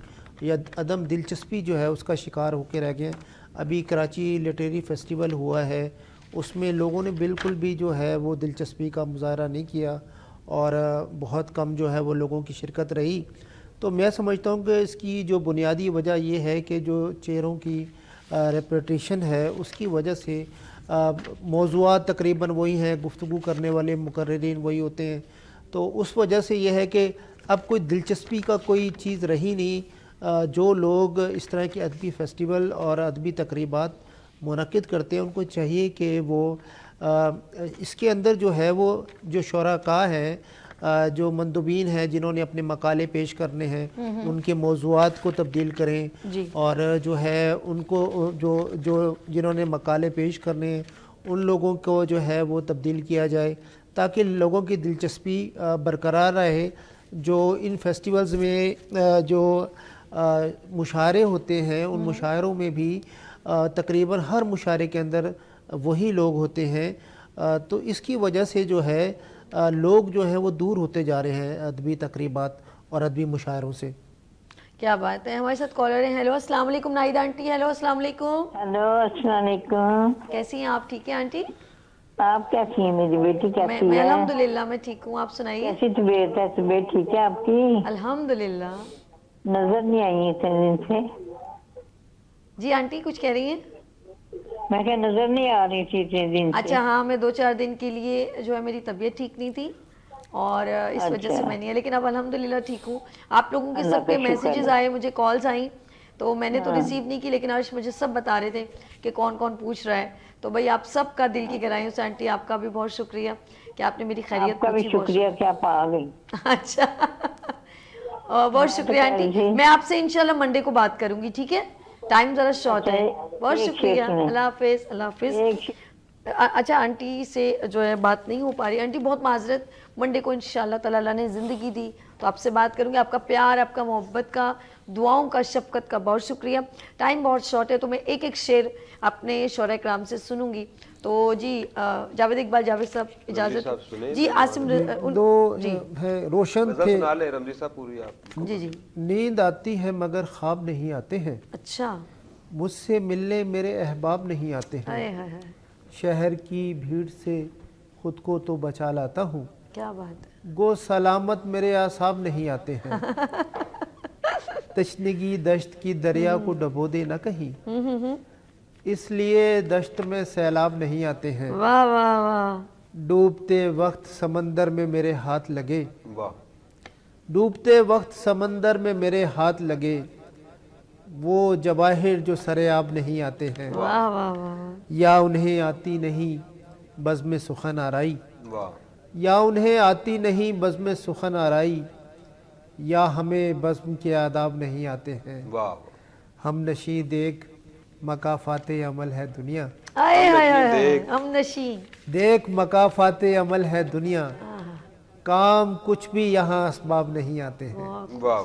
یا عدم دلچسپی جو ہے اس کا شکار ہو کے رہ گئے. ابھی کراچی لٹریری فیسٹیول ہوا ہے، اس میں لوگوں نے بالکل بھی جو ہے وہ دلچسپی کا مظاہرہ نہیں کیا اور بہت کم جو ہے وہ لوگوں کی شرکت رہی. تو میں سمجھتا ہوں کہ اس کی جو بنیادی وجہ یہ ہے کہ جو چہروں کی ریپیٹیشن ہے اس کی وجہ سے موضوعات تقریباً وہی ہیں، گفتگو کرنے والے مقررین وہی ہوتے ہیں. تو اس وجہ سے یہ ہے کہ اب کوئی دلچسپی کا کوئی چیز رہی نہیں. جو لوگ اس طرح کے ادبی فیسٹیول اور ادبی تقریبات منعقد کرتے ہیں ان کو چاہیے کہ وہ اس کے اندر جو ہے وہ جو شرکاء ہیں، جو مندوبین ہیں جنہوں نے اپنے مقالے پیش کرنے ہیں ان کے موضوعات کو تبدیل کریں اور جو ہے ان کو جو جنہوں نے مقالے پیش کرنے ہیں ان لوگوں کو جو ہے وہ تبدیل کیا جائے تاکہ لوگوں کی دلچسپی برقرار رہے. جو ان فیسٹیولز میں جو مشاعرے ہوتے ہیں ان مشاعروں میں بھی تقریباً ہر مشاعرے کے اندر وہی لوگ ہوتے ہیں. تو اس کی وجہ سے جو ہے لوگ جو ہیں وہ دور ہوتے جا رہے ہیں ادبی تقریبات اور ادبی مشاعروں سے. کیا بات ہے. ہمارے ساتھ کالر ہیں. ہیلو السلام علیکم ناہید آنٹی. ہیلو السلام علیکم. ہیلو السلام علیکم. کیسی ہیں آپ؟ ٹھیک ہے آنٹی؟ آپ کیسی ہیں میری بیٹی؟ کیسی میں ہے؟ الحمدللہ میں ٹھیک ہوں. آپ سنائیے. کیسی طبیعت ہے؟ طبیعت ٹھیک ہے آپ کی؟ الحمدللہ. نظر نہیں آئی اتنے دن سے. جی آنٹی کچھ کہہ رہی ہیں؟ میں کہ نظر نہیں آ رہی تھی اتنے دن سے. اچھا ہاں، میں 2-4 دن کے لیے جو ہے میری طبیعت ٹھیک نہیں تھی اور اس وجہ سے میں نہیں ہے، لیکن اب الحمدللہ ٹھیک ہوں. آپ لوگوں کے سب کے میسیجز آئے، مجھے کالز آئیں تو میں نے تو ریسیو نہیں کی، لیکن آج مجھے سب بتا رہے تھے کہ کون کون پوچھ رہا ہے. تو بھائی آپ سب کا دل کی گہرائیوں سے آنٹی آپ کا بھی بہت شکریہ کہ آپ نے میری خیریت آپ کا بھی شکریہ کہ آپ آ گئی. اچھا بہت شکریہ آنٹی. میں آپ سے انشاءاللہ منڈے کو بات کروں گی، ٹھیک ہے؟ ٹائم ذرا شارٹ ہے. بہت شکریہ. اللہ حافظ. اللہ حافظ. اچھا آنٹی سے جو ہے بات نہیں ہو پا رہی. آنٹی بہت معذرت. منڈے کو انشاءاللہ تعالی اللہ نے زندگی دی تو آپ سے بات کروں گی. آپ کا پیار، آپ کا محبت کا، دعاؤں کا، شفقت کا بہت شکریہ. ٹائم بہت شارٹ ہے تو میں ایک ایک شعر اپنے شعراء کرام سے سنوں گی. تو جی جاوید اقبال جاوید صاحب اجازت. جی عاصم دو ہے روشن تھے. رمزی صاحب پوری آپ. جی جی. نیند آتی ہے مگر خواب نہیں آتے ہیں، اچھا. مجھ سے ملنے میرے احباب نہیں آتے ہیں، شہر کی بھیڑ سے خود کو تو بچا لاتا ہوں، کیا بات ہے. گو سلامت میرے اعصاب نہیں آتے ہیں، تشنگی دشت کی دریا کو ڈبو دے نہ کہیں، اس لیے دشت میں سیلاب نہیں آتے ہیں. واہ واہ واہ. ڈوبتے وقت سمندر میں میرے ہاتھ لگے، واہ. ڈوبتے وقت سمندر میں میرے ہاتھ لگے، وہ جواہر جو سریاب نہیں آتے ہیں، واہ واہ واہ. یا انہیں آتی نہیں بزم سخن آرائی، واہ. یا انہیں آتی نہیں بزم سخن آرائی، یا ہمیں بزم کے آداب نہیں آتے ہیں، واہ. ہم نشیں دیکھ مکافات عمل ہے دنیا، آئے ہائے ہم نشیں دیکھ مکافات عمل ہے دنیا، کام کچھ بھی یہاں اسباب نہیں آتے ہیں. واہ.